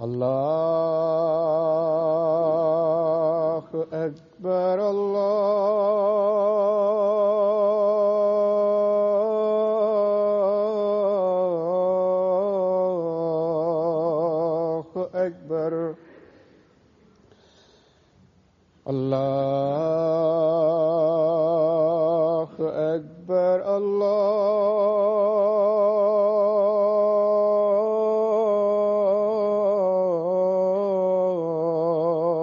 الله أكبر الله أكبر الله أكبر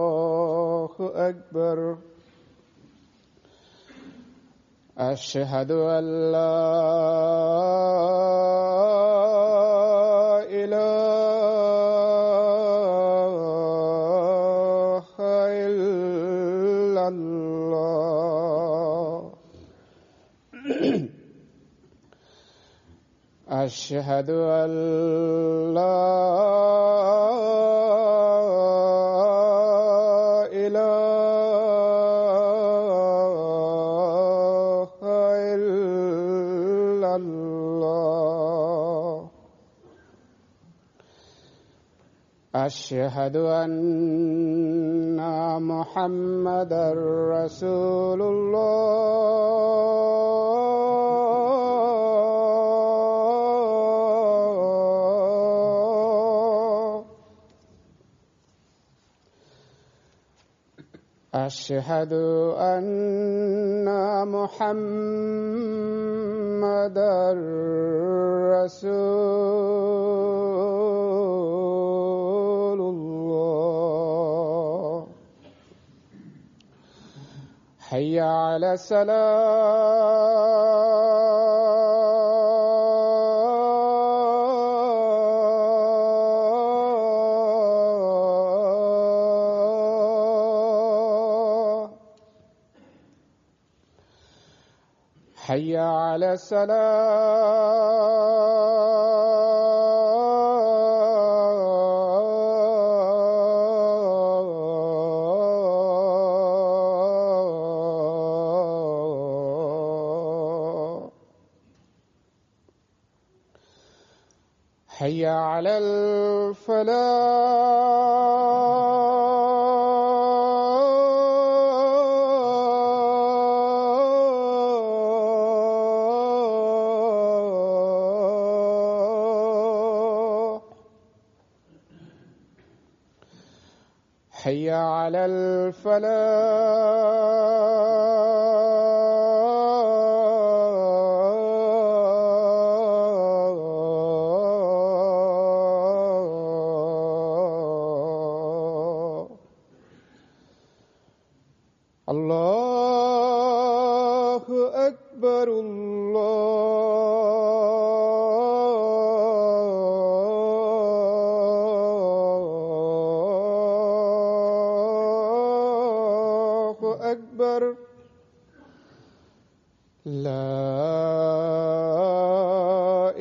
الله أكبر أشهد أن لا إله إلا الله أشهد أن لا إله إلا الله أشهد أن محمدًا رسول الله أشهد أن محمدًا رسول الله حي على الصلاة حي على الصلاة حي على الفلاح حي على الفلاح الله أكبر الله أكبر لا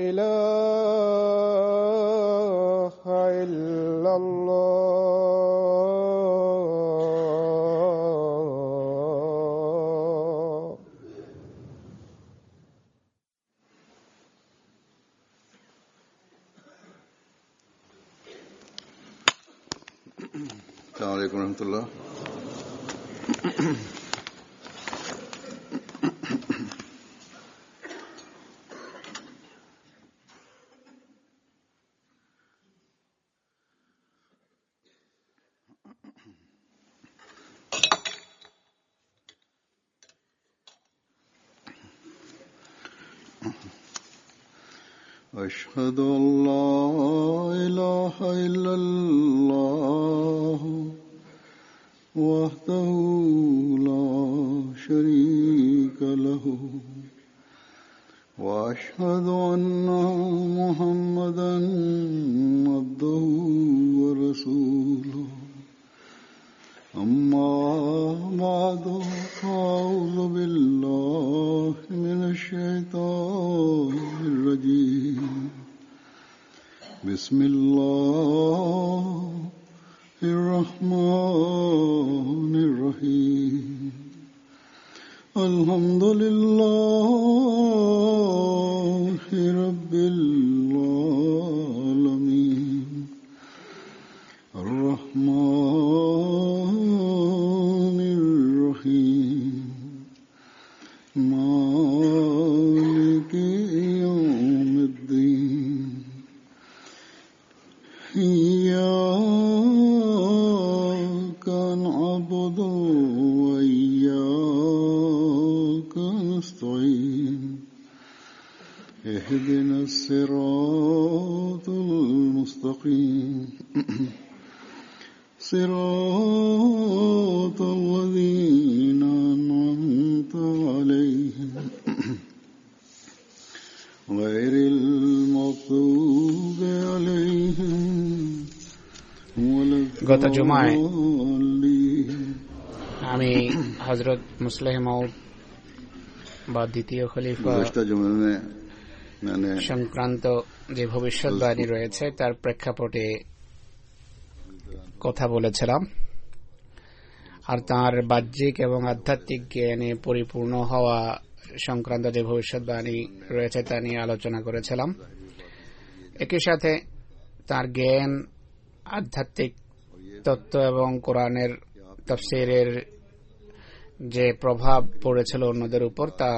إله إلا الله السلام عليكم ورحمة الله. أشهد أن لا إله إلا الله وحده لا شريك له وأشهد أن محمدًا عبده ورسوله أما بعد فأعوذ بالله من الشيطان الرجيم بسم الله الرحمن الرحيم الحمد لله رب العالمين اهدنا الصراط المستقيم صراط الذين أنعمت عليهم غير المغضوب عليهم ولا গত জুমায় الضالين আমি হযরত মুসলিহ মাউদ বা দ্বিতীয় খলিফা गुज़श्ता जुमे में मैंने সংক্রান্ত যে ভবিষ্যৎবাণী রয়েছে তার প্রেক্ষাপটে কথা বলেছিলাম, আর তার বাহ্যিক এবং আধ্যাত্মিক জ্ঞানে পরিপূর্ণ হওয়া সংক্রান্ত যে ভবিষ্যৎবাণী রয়েছে তা নিয়ে আলোচনা করেছিলাম। একই সাথে তার জ্ঞান, আধ্যাত্মিক তত্ত্ব এবং কোরআনের তাফসীরের যে প্রভাব পড়েছিল অন্যদের উপর তা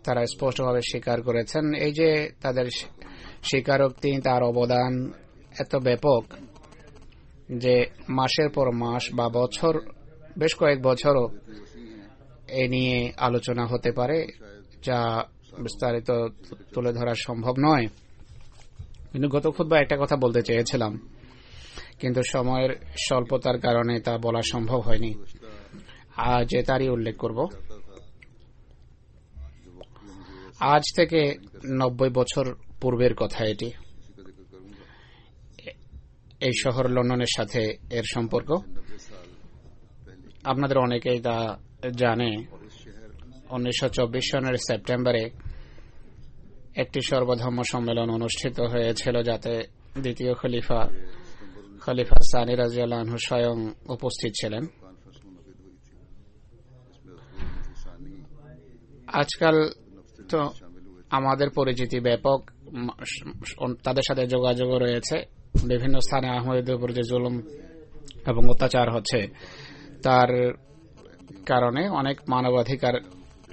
তারা স্পষ্টভাবে স্বীকার করেছেন। এই যে তাদের স্বীকারোক্তি, তার অবদান এত ব্যাপক যে মাসের পর মাস বা বছর, বেশ কয়েক বছরও এ নিয়ে আলোচনা হতে পারে, যা বিস্তারিত তুলে ধরা সম্ভব নয়। কিন্তু গত খুতবায় একটা কথা বলতে চেয়েছিলাম, কিন্তু সময়ের স্বল্পতার কারণে তা বলা সম্ভব হয়নি। আজ তারই উল্লেখ করব। আজ থেকে 90 বছর পূর্বের কথা এটি। এই শহর লন্ডনের সাথে এর সম্পর্ক আপনাদের অনেকেই তা জানে। 1924 সনের সেপ্টেম্বরে একটি সর্বধর্ম সম্মেলন অনুষ্ঠিত হয়েছিল, যাতে দ্বিতীয় খলিফা সানি রাদিয়াল্লাহু আনহু স্বয়ং উপস্থিত ছিলেন। আজকাল তো আমাদের পরিচিতি ব্যাপক, তাদের সাথে যোগাযোগ রয়েছে। বিভিন্ন স্থানে আহমদীদের উপর যে জুলুম এবং অত্যাচার হচ্ছে তার কারণে অনেক মানবাধিকার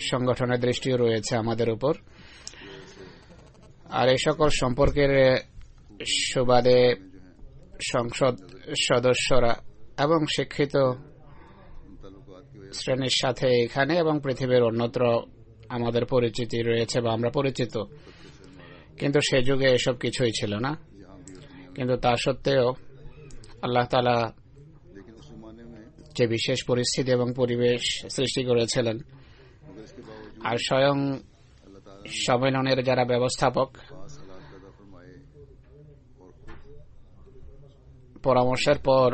সংগঠনের দৃষ্টিও রয়েছে আমাদের উপর। আর এই সকল সম্পর্কের সুবাদে সংসদ সদস্যরা এবং শিক্ষিত শ্রেণীর সাথে এখানে এবং পৃথিবীর অন্যত্র আমাদের পরিচিতি রয়েছে বা আমরা পরিচিত, কিন্তু সে যুগে এসব কিছুই ছিল না। কিন্তু তা সত্ত্বেও আল্লাহ তাআলা যে বিশেষ পরিস্থিতি এবং পরিবেশ সৃষ্টি করেছিলেন, আর স্বয়ং সম্মেলনের যারা ব্যবস্থাপক পরামর্শের পর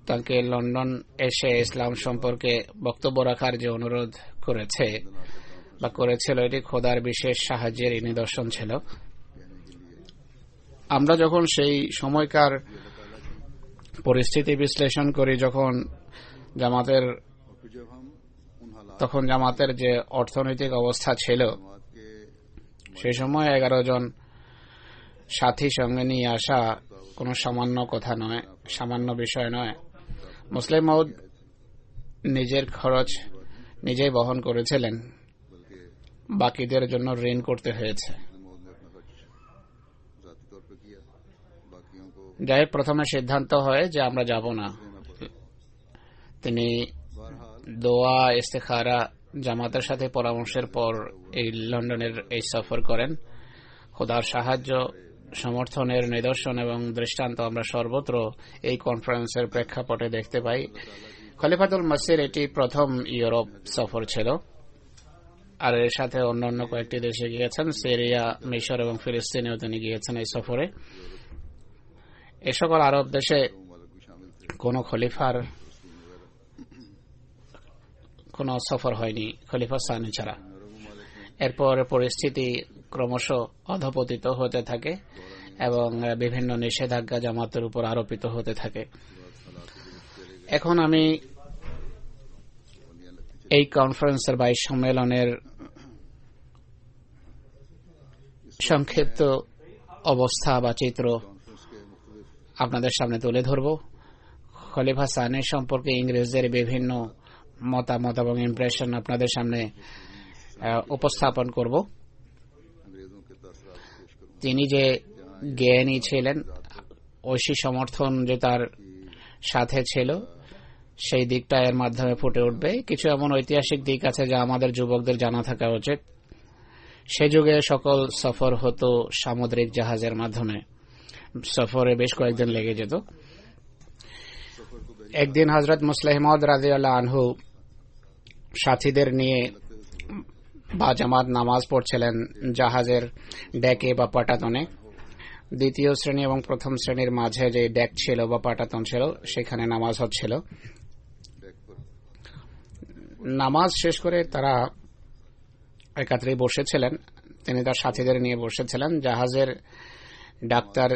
তাকে লন্ডন এসে ইসলাম সম্পর্কে বক্তব্য রাখার যে অনুরোধ করেছে বা করেছিল, এটি খোদার বিশেষ সাহায্যের নিদর্শন ছিল। আমরা যখন সেই সময়কার পরিস্থিতি বিশ্লেষণ করি, তখন জামাতের যে অর্থনৈতিক অবস্থা ছিল, সেই সময় 11 জন সাথী সঙ্গে নিয়ে আসা কোনো সামান্য কথা নয়, সামান্য বিষয় নয়। মুসলিম মাউদ নিজের খরচ নিজেই বহন করেছিলেন, বাকিদের জন্য ঋণ করতে হয়েছে। যাই প্রথমে সিদ্ধান্ত হয় যে আমরা যাব না। তিনি দোয়া, ইস্তেখারা, জামাতের সাথে পরামর্শের পর এই লন্ডনের এই সফর করেন। খোদার সাহায্য, সমর্থনের নিদর্শন এবং দৃষ্টান্ত আমরা সর্বত্র এই কনফারেন্সের প্রেক্ষাপটে দেখতে পাই। খলিফাতুল মসির এটি প্রথম ইউরোপ সফর ছিল, আর এর সাথে অন্যান্য কয়েকটি দেশে গিয়েছেন। সিরিয়া, মিশর এবং ফিলিস্তিনেও তিনি গিয়েছেন এই সফরে। এ সকল আরব দেশে কোন খলিফার কোন সফর হয়নি খলিফা সানি ছাড়া। এরপর পরিস্থিতি ক্রমশ অধপতিত হতে থাকে এবং বিভিন্ন নিষেধাজ্ঞা জামাতের উপর আরোপিত হতে থাকে। এখন আমি এই কনফারেন্সের বা এই সম্মেলনের সংক্ষিপ্ত অবস্থা বা চিত্র আপনাদের সামনে তুলে ধরব। খলিফা সানি সম্পর্কে ইংরেজদের বিভিন্ন মতামত এবং ইমপ্রেশন আপনাদের সামনে উপস্থাপন করব। তিনি যে জ্ঞানী ছিলেন, ঐশী সমর্থন যে তার সাথে ছিল, সেই দিকটা এর মাধ্যমে ফুটে উঠবে। কিছু এমন ঐতিহাসিক দিক আছে যা আমাদের যুবকদের জানা থাকা উচিত। সে যুগে সকল সফর হতো সামুদ্রিক জাহাজের মাধ্যমে। সফরে বেশ কয়েকদিন লেগে যেত। একদিন হযরত মুসলিহ মাউদ রাদিয়াল্লাহু আনহু সাথীদের নিয়ে বা জামাত নামাজ পড়ছিলেন জাহাজের ডেকে বা পাটাতনে। দ্বিতীয় শ্রেণী এবং প্রথম শ্রেণীর মাঝে যে ডেক ছিল বা পাটাতন ছিল সেখানে নামাজ হচ্ছিল। নামাজ শেষ করে তারা একাত্রে বসেছিলেন। তিনি তার সাথীদের নিয়ে বসেছিলেন। জাহাজের ডাক্তার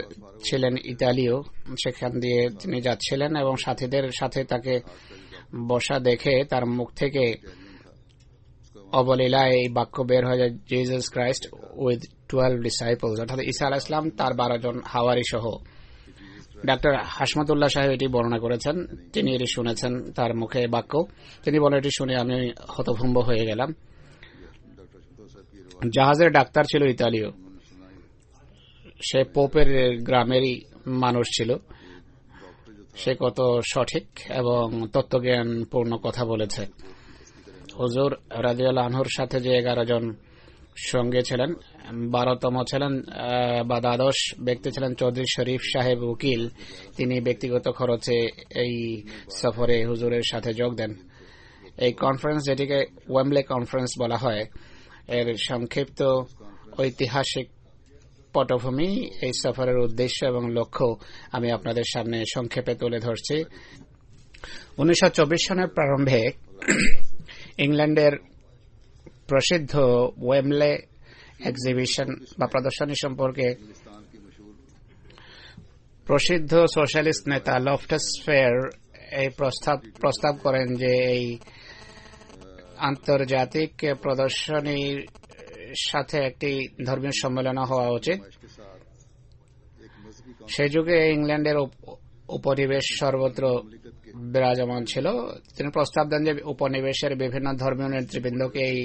ছিলেন ইতালীয়, সেখান দিয়ে তিনি যাচ্ছিলেন এবং সাথীদের সাথে তাকে বসা দেখে তার মুখ থেকে অবলীলায় এই বাক্য বের হয়ে যায়, জিসাস ক্রাইস্ট উইথ 12 ডিসাইপলস, অর্থাৎ ঈসা আলাইহিস সালাম তার 12 জন হাওয়ারি সহ। ডাক্তার হাশমতুল্লাহ সাহেব এটি বর্ণনা করেছেন, তিনি এটি শুনেছেন তার মুখে বাক্য। তিনি বলেন, এটি শুনে আমি হতভম্ব হয়ে গেলাম। জাহাজের ডাক্তার ছিল ইতালীয়, সে পোপের গ্রামেরই মানুষ ছিল। সে কত সঠিক এবং তত্ত্বজ্ঞান পূর্ণ কথা বলেছে। হুজুর রাদিয়াল্লাহু আনহুর সাথে যে 11 জন সঙ্গে ছিলেন, 12তম ছিলেন বা দ্বাদশ ব্যক্তি ছিলেন চৌধুরী শরীফ সাহেব উকিল। তিনি ব্যক্তিগত খরচে এই সফরে হুজুরের সাথে যোগ দেন। এই কনফারেন্স, যেটিকে ওয়েম্বলে কনফারেন্স বলা হয়, এর সংক্ষিপ্ত ঐতিহাসিক পটভূমি, এই সফরের উদ্দেশ্য এবং লক্ষ্য আমি আপনাদের সামনে সংক্ষেপে তুলে ধরছি। 1924 সনের প্রারম্ভে ইংল্যান্ডের প্রসিদ্ধ ওয়েম্বলে এক্সিবিশন বা প্রদর্শনী সম্পর্কে প্রসিদ্ধ সোশ্যালিস্ট নেতা লফটাস ফেয়ার এই প্রস্তাব করেন যে এই আন্তর্জাতিক প্রদর্শনীর সাথে একটি ধর্মীয় সম্মেলন হওয়া উচিত। সে যুগে ইংল্যান্ডের উপনিবেশ সর্বত্র বিরাজমান ছিল। তিনি প্রস্তাব দেন যে উপনিবেশের বিভিন্ন ধর্মীয় নেতৃবৃন্দকে এই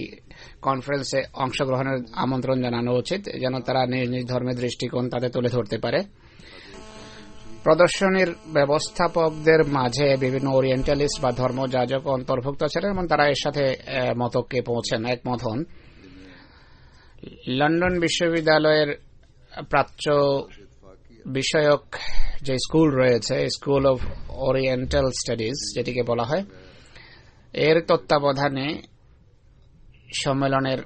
কনফারেন্সে অংশগ্রহণের আমন্ত্রণ জানানো উচিত, যেন তারা নিজ নিজ ধর্মের দৃষ্টিকোণ তাতে তুলে ধরতে পারে। প্রদর্শনীর ব্যবস্থাপকদের মাঝে বিভিন্ন ওরিয়েন্টালিস্ট বা ধর্মযাজক অন্তর্ভুক্ত ছিলেন এবং তারা এর সাথে মতকে পৌঁছেন, একমত হন। লন্ডন বিশ্ববিদ্যালয়ের প্রাচ্য বিষয়ক যে স্কুল রয়েছে, স্কুল অফ ওরিয়েন্টাল স্টাডিজ যেটিকে বলা হয়, এর তত্ত্বাবধানে সম্মেলনের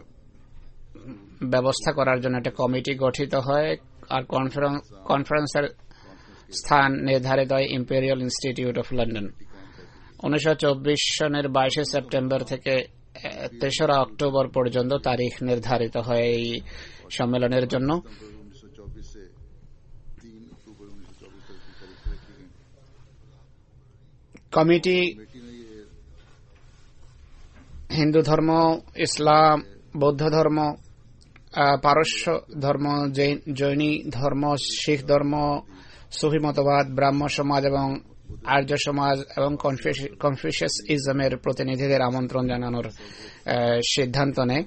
ব্যবস্থা করার জন্য একটা কমিটি গঠিত হয়। আর কনফারেন্সের স্থান নির্ধারিত হয় ইম্পেরিয়াল ইনস্টিটিউট অফ লন্ডন। 1924 সনের 22 সেপ্টেম্বর থেকে 3রা অক্টোবর পর্যন্ত তারিখ নির্ধারিত হয় এই সম্মেলনের জন্য। কমিটি হিন্দু ধর্ম, ইসলাম, বৌদ্ধ ধর্ম, পারস্য ধর্ম, জৈনী ধর্ম, শিখ ধর্ম, সুফি মতবাদ, ব্রাহ্ম সমাজ এবং আর্য সমাজ এবং কনফুসিয়াস ইজমের প্রতিনিধিদের আমন্ত্রণ জানানোর সিদ্ধান্ত নেয়।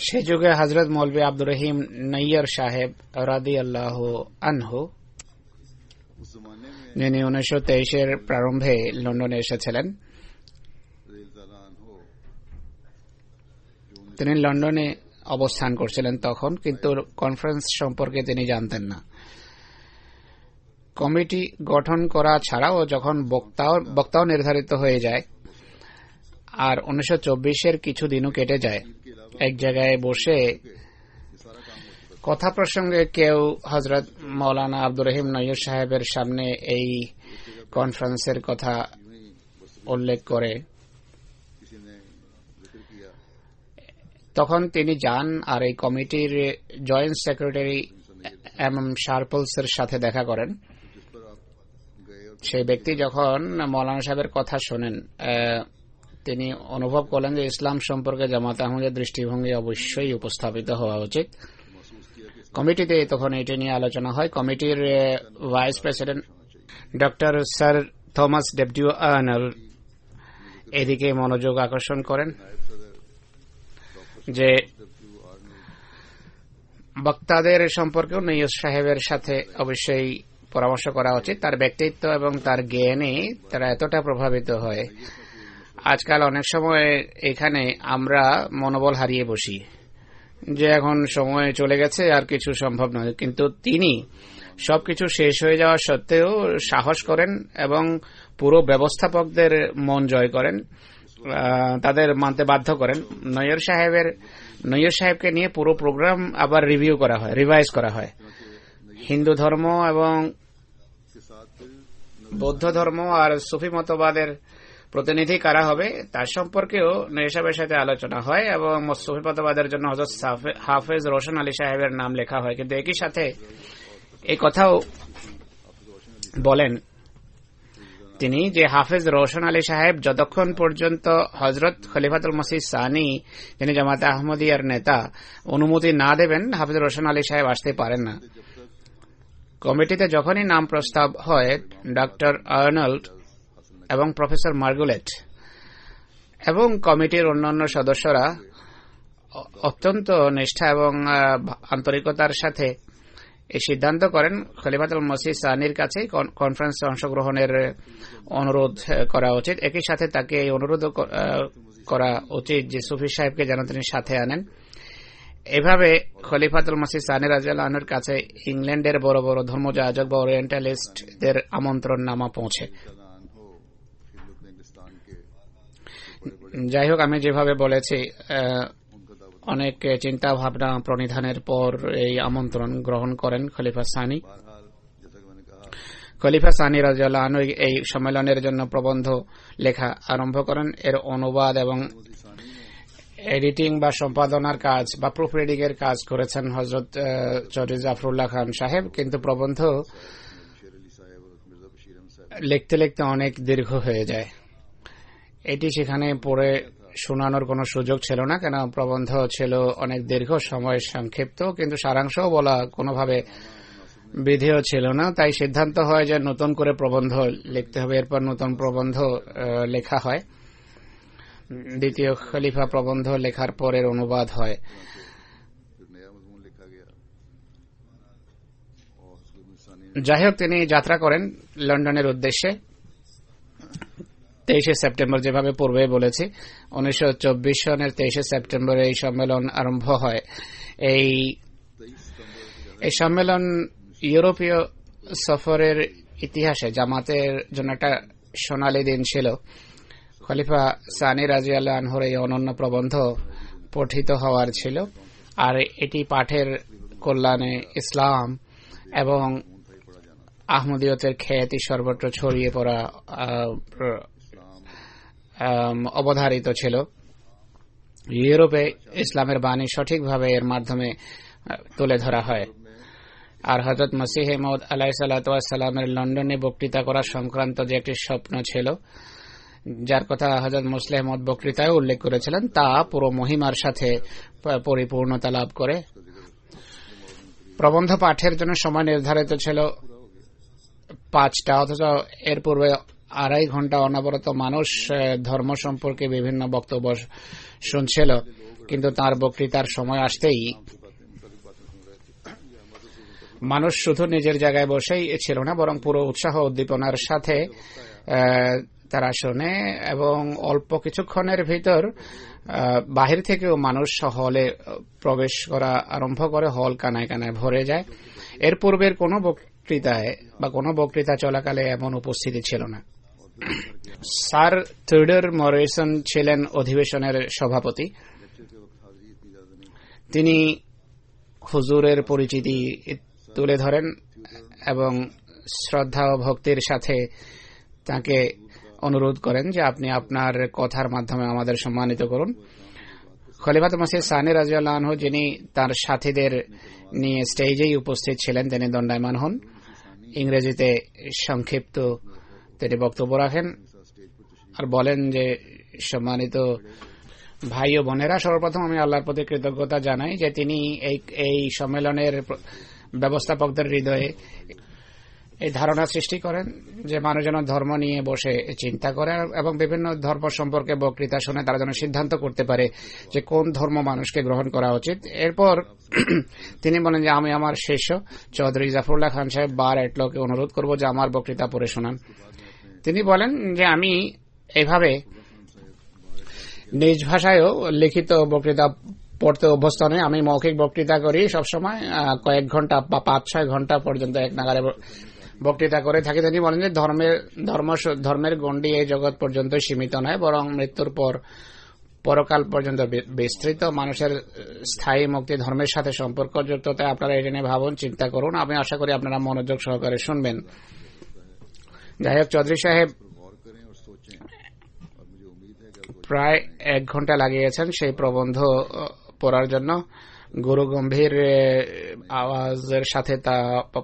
সে যুগে হযরত মৌলভী আব্দুর রহিম নৈয়র সাহেব রাদিয়াল্লাহু আনহু, যিনি 1923-এর প্রারম্ভে লন্ডনে এসেছিলেন, তিনি লন্ডনে অবস্থান করছিলেন তখন, কিন্তু কনফারেন্স সম্পর্কে তিনি জানতেন না। কমিটি গঠন করা ছাড়াও যখন বক্তাও নির্ধারিত হয়ে যায় আর 1924-এর কিছু দিনও কেটে যায়, এক জায়গায় বসে কথা প্রসঙ্গে কেউ হযরত মাওলানা আব্দুর রহিম নৈয়র সাহেবের সামনে এই কনফারেন্সের কথা উল্লেখ করে, তখন তিনি যান আর এই কমিটির জয়েন্ট সেক্রেটারি এম শার্পলসের সাথে দেখা করেন। সেই ব্যক্তি যখন মৌলানা সাহেবের কথা শোনেন, তিনি অনুভব করলেন যে ইসলাম সম্পর্কে জামাতে আহমদের দৃষ্টিভঙ্গি অবশ্যই উপস্থাপিত হওয়া উচিত। কমিটিতে তখন এটি নিয়ে আলোচনা হয়। কমিটির vice president doctor sir Thomas ডেপটিউ আর্নল এদিকে মনোযোগ আকর্ষণ করেন যে বক্তাদের সম্পর্কেও নৈয়র সাহেবের সাথে অবশ্যই পরামর্শ করা উচিত। তার ব্যক্তিত্ব এবং তার জ্ঞানে তারা এতটা প্রভাবিত হয়। আজকাল অনেক সময় এখানে আমরা মনোবল হারিয়ে বসি, যে এখন সময় চলে গেছে, আর কিছু সম্ভব নয়। কিন্তু তিনি সবকিছু শেষ হয়ে যাওয়া সত্ত্বেও সাহস করেন এবং পুরো ব্যবস্থাপকদের মন জয় করেন, তাদের মানতে বাধ্য করেন। নৈয়র সাহেবকে নিয়ে পুরো প্রোগ্রাম আবার রিভিউ করা হয়, রিভাইজ করা হয়। হিন্দু ধর্ম এবং বৌদ্ধ ধর্ম আর সুফি মতবাদের প্রতিনিধি কারা হবে তার সম্পর্কেও নৈয়র সাহেবের সাথে আলোচনা হয় এবং সুফি মতবাদের জন্য হযরত হাফেজ রোশন আলী সাহেবের নাম লেখা হয়। কিন্তু একই সাথে এই কথাও বলেন তিনি যে হাফেজ রোশন আলী সাহেব যতক্ষণ পর্যন্ত হযরত খলিফাতুল মসিহ সানি, যিনি জামাতে আহমদিয়ার নেতা, অনুমতি না দেবেন, হাফেজ রোশন আলী সাহেব আসতে পারেন না। কমিটিতে যখনই নাম প্রস্তাব হয়, ডক্টর আর্নল্ড এবং প্রফেসর মার্গুলেট এবং কমিটির অন্যান্য সদস্যরা অত্যন্ত নিষ্ঠা এবং আন্তরিকতার সাথে এই সিদ্ধান্ত করেন খলিফাতুল মসিহ সানির কাছে কনফারেন্সে অংশগ্রহণের অনুরোধ করা উচিত। একই সাথে তাকে এই অনুরোধ করা উচিত যে সুফি সাহেবকে যেন তিনি সাথে আনেন। এভাবে খলিফাতুল মসিহ সানি রাদিয়াল্লাহু আনহুর কাছে ইংল্যান্ডের বড় বড় ধর্মযাজক বা ওরিয়েন্টালিস্টদের আমন্ত্রণ নামা পৌঁছে। যাই হোক, আমি যেভাবে বলেছি, অনেক চিন্তা ভাবনা প্রণিধানের পর এই আমন্ত্রণ গ্রহণ করেন খলিফা সানি। খলিফা সানি রাদিয়াল্লাহু আনহু এই সম্মেলনের জন্য প্রবন্ধ লেখা আরম্ভ করেন। এর অনুবাদ এবং এডিটিং বা সম্পাদনার কাজ বা প্রুফ রিডিং এর কাজ করেছেন হযরত চৌধুরী জাফরুল্লাহ খান সাহেব। কিন্তু প্রবন্ধ লিখতে লিখতে অনেক দীর্ঘ হয়ে যায়। এটি সেখানে পড়ে শোনানোর কোনো সুযোগ ছিল না, কেন প্রবন্ধ ছিল অনেক দীর্ঘ, সময় সংক্ষিপ্ত, কিন্তু সারাংশও বলা কোনোভাবে বিধিও ছিল না। তাই সিদ্ধান্ত হয় যে নতুন করে প্রবন্ধ লিখতে হবে। এরপর নতুন প্রবন্ধ লেখা হয়। দ্বিতীয় খলিফা প্রবন্ধ লেখার পরের অনুবাদ হয়। যাই হোক, তিনি যাত্রা করেন লন্ডনের উদ্দেশ্যে 23শে সেপ্টেম্বর। যেভাবে পূর্বে বলেছি, 1924 সনের 23শে সেপ্টেম্বর এই সম্মেলন আরম্ভ হয়। এই সম্মেলন ইউরোপীয় সফরের ইতিহাসে জামাতের জন্য একটা সোনালী দিন ছিল। খলিফা সানি রাদিয়াল্লাহু আনহুর এই অনন্য প্রবন্ধ পঠিত হওয়ার ছিল, আর এটি পাঠের কল্যাণে ইসলাম এবং আহমদিয়তের খ্যাতি সর্বত্র ছড়িয়ে পড়া অবধারিত ছিল। ইউরোপে ইসলামের বাণী সঠিকভাবে এর মাধ্যমে তুলে ধরা হয়। আর হযরত মসিহ মাউদ আলাইহিস সালাতু ওয়াস সালামের লন্ডনে বক্তৃতা করা সংক্রান্ত যে একটি স্বপ্ন ছিল, যার কথা হযরত মুসলিহ মাউদ বক্তৃতায় উল্লেখ করেছিলেন, তা পুরো মহিমার সাথে পরিপূর্ণতা লাভ করে। প্রবন্ধ পাঠের জন্য সময় নির্ধারিত ছিল 5টা, অথচ এর পূর্বে 2.5 ঘন্টা অনবরত মানুষ ধর্ম সম্পর্কে বিভিন্ন বক্তব্য শুনছিল। কিন্তু তার বক্তৃতার সময় আসতেই মানুষ শুধু নিজের জায়গায় বসেই ছিল না, বরং পুরো উৎসাহ উদ্দীপনার সাথে তারা শোনে এবং অল্প কিছুক্ষণের ভিতর বাহির থেকেও মানুষ হলে প্রবেশ করা আরম্ভ করে। হল কানায় কানায় ভরে যায়। এর পূর্বের কোনো বক্তৃতায় বা কোনো বক্তৃতা চলাকালে এমন উপস্থিতি ছিল না। স্যার থিওডর মরিসন ছিলেন অধিবেশনের সভাপতি। তিনি হুজুরের পরিচিতি তুলে ধরেন এবং শ্রদ্ধা ও ভক্তির সাথে তাকে অনুরোধ করেন যে আপনি আপনার কথার মাধ্যমে আমাদের সম্মানিত করুন। খলিফাতুল মসিহ সানি রাদিয়াল্লাহু আনহু, যিনি তার সাথীদের নিয়ে স্টেজেই উপস্থিত ছিলেন, তিনি দণ্ডায়মান হন। ইংরেজিতে সংক্ষিপ্ত তিনি বক্তব্য রাখেন আর বলেন যে, সম্মানিত ভাই ও বোনেরা, সর্বপ্রথম আমি আল্লাহর প্রতি কৃতজ্ঞতা জানাই যে তিনি এই সম্মেলনের ব্যবস্থাপকদের হৃদয়ে এই ধারণা সৃষ্টি করেন যে মানুষ যেন ধর্ম নিয়ে বসে চিন্তা করে এবং বিভিন্ন ধর্ম সম্পর্কে বক্তৃতা শুনে তারা যেন সিদ্ধান্ত করতে পারে যে কোন ধর্ম মানুষকে গ্রহণ করা উচিত। এরপর তিনি বলেন যে আমি আমার শিষ্য চৌধুরী জাফরুল্লাহ খান সাহেব বার এটলোকে অনুরোধ করব যে আমার বক্তৃতা পড়ে শোনান। তিনি বলেন যে আমি এইভাবে নিজ ভাষায়ও লিখিত বক্তৃতা পড়তে অভ্যস্ত নই। আমি মৌখিক বক্তৃতা করি সবসময়, কয়েক ঘন্টা বা 5-6 ঘন্টা পর্যন্ত এক নাগারে বক্তৃতা করে থাকি। তিনি বলেন যে ধর্মের গণ্ডি এই জগৎ পর্যন্ত সীমিত নয়, বরং মৃত্যুর পর পরকাল পর্যন্ত বিস্তৃত। মানুষের স্থায়ী মুক্তি ধর্মের সাথে সম্পর্কযুক্ত। তাই আপনারা এটা নিয়ে ভাবুন, চিন্তা করুন। আমি আশা করি আপনারা মনোযোগ সহকারে শুনবেন। যাই হোক, চৌধুরী সাহেব প্রায় 1 ঘন্টা লাগিয়েছেন সেই প্রবন্ধ পড়ার জন্য। গুরু গম্ভীর আওয়াজের সাথে তা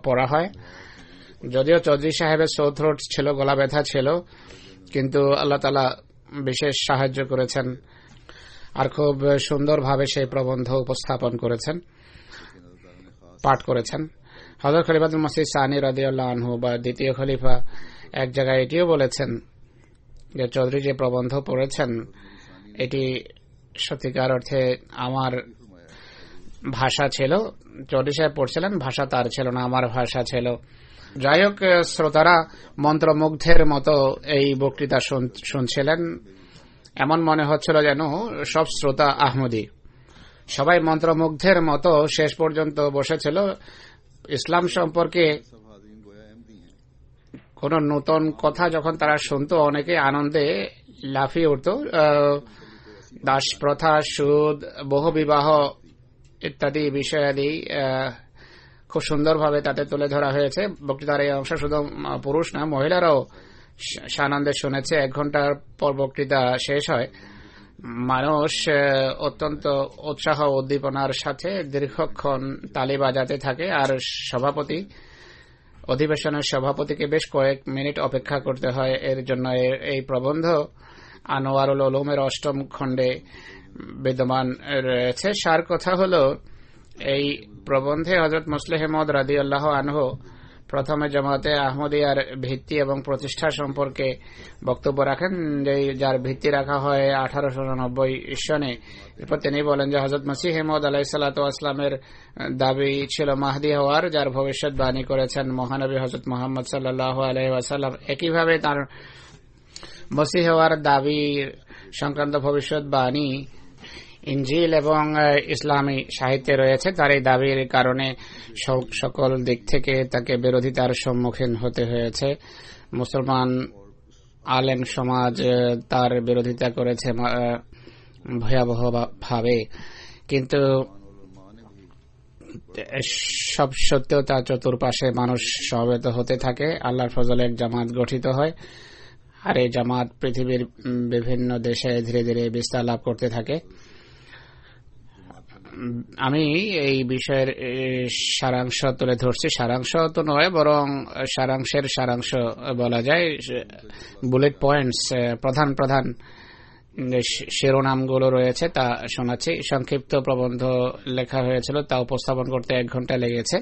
পড়া হয়। যদিও চৌধুরী সাহেবের সোর থ্রোট ছিল, গলা ব্যথা ছিল, কিন্তু আল্লাহ তাআলা বিশেষ সাহায্য করেছেন আর খুব সুন্দরভাবে সেই প্রবন্ধ উপস্থাপন করেছেন, পাঠ করেছেন। হযরত খলিফাতুল মসিহ সানি রাদিয়াল্লাহু আনহু বা দ্বিতীয় খলিফা এক জায়গায় এটিও বলেছেন যে চৌধুরী যে প্রবন্ধ পড়েছেন এটি সত্যিকার অর্থে আমার ভাষা ছিল। চৌধুরী সাহেব পড়ছিলেন, ভাষা তার ছিল না, আমার ভাষা ছিল। যাই হোক, শ্রোতারা মন্ত্রমুগ্ধের মতো এই বক্তৃতা শুনছিলেন। এমন মনে হচ্ছিল যেন সব শ্রোতা আহমদী, সবাই মন্ত্রমুগ্ধের মতো শেষ পর্যন্ত বসেছিল। ইসলাম সম্পর্কে কোন নতুন কথা যখন তারা শুনতো, অনেকে আনন্দে লাফিয়ে উঠত। দাস প্রথা, সুদ, বহুবিবাহ ইত্যাদি বিষয়াদি খুব সুন্দরভাবে তাতে তুলে ধরা হয়েছে। বক্তৃতার এই অংশ শুধু পুরুষ না, মহিলারাও সানন্দে শুনেছে। 1 ঘন্টার পর বক্তৃতা শেষ হয়। মানুষ অত্যন্ত উৎসাহ উদ্দীপনার সাথে দীর্ঘক্ষণ তালি বাজাতে থাকে, আর অধিবেশনের সভাপতিকে বেশ কয়েক মিনিট অপেক্ষা করতে হয় এর জন্য। এই প্রবন্ধ আনোয়ারুল উলুমের 8ম খণ্ডে বিদ্যমান রয়েছে। সার কথা হলো, এই প্রবন্ধে হযরত মুসলিহ মাউদ রাদিয়াল্লাহু আনহু প্রথমে জামাতে আহমদিয়ার ভিত্তি এবং প্রতিষ্ঠা সম্পর্কে বক্তব্য রাখেন, যার ভিত্তি রাখা হয় 1899 সনে। এরপর তিনি বলেন যে হযরত মসিহ মাউদ আলাইহিস সালাতু ওয়াস সালামের দাবি ছিল মাহদি হওয়ার, যার ভবিষ্যৎবাণী করেছেন মহানবী হযরত মুহাম্মদ সাল্লাল্লাহু আলাইহি ওয়াসাল্লাম। একইভাবে তার মসিহ হওয়ার দাবি সংক্রান্ত ভবিষ্যৎবাণী ইনজিল এবং ইসলামী সাহিত্যে রয়েছে। তার এই দাবির কারণে সকল দিক থেকে তাকে বিরোধিতার সম্মুখীন হতে হয়েছে। মুসলমান আলেম সমাজ তার বিরোধিতা করেছে ভয়াবহ ভাবে, কিন্তু সব সত্ত্বেও তার চতুর্পাশে মানুষ সমবেত হতে থাকে। আল্লাহর ফজলে এক জামাত গঠিত হয়, আর এই জামাত পৃথিবীর বিভিন্ন দেশে ধীরে ধীরে বিস্তার লাভ করতে থাকে। আমি এই বিষয়ের সারাংশ তুলে ধরছি। সারাংশ তো নয়, বরং সারাংশের সারাংশ বলা যায়। বুলেট পয়েন্টস, প্রধান প্রধান শিরোনামগুলো রয়েছে তা শোনাচ্ছি। সংক্ষিপ্ত প্রবন্ধ লেখা হয়েছিল, তা উপস্থাপন করতে 1 ঘন্টা লেগেছে।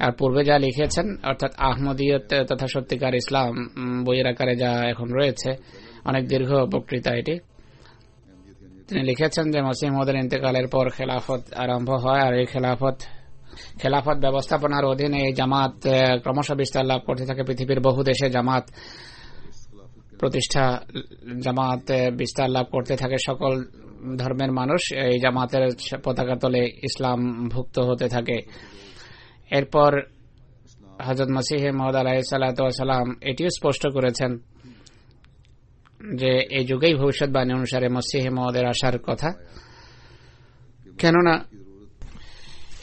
আর পূর্বে যা লিখেছেন, অর্থাৎ আহমদিয়ত তথা সত্যিকার ইসলাম বইয়ের আকারে যা এখন রয়েছে, অনেক দীর্ঘ বক্তৃতা এটি। তিনি লিখেছেন যে মসিহ মাউদের ইন্তেকালের পর খেলাফত আরম্ভ হয়, আর এই খেলাফত ব্যবস্থাপনার অধীনে এই জামাত ক্রমশ বিস্তার লাভ করতে থাকে। পৃথিবীর বহু দেশে জামাত বিস্তার লাভ করতে থাকে। সকল ধর্মের মানুষ এই জামাতের পতাকা তলে ইসলাম ভুক্ত হতে থাকে। এরপর হযরত মসিহ মাউদ আলাইহিস সালাতু ওয়াস সালাম এটিও স্পষ্ট করেছেন যে এই যুগেই ভবিষ্যৎবাণী অনুসারে মসিহ মাউদের আসার কথা। কেননা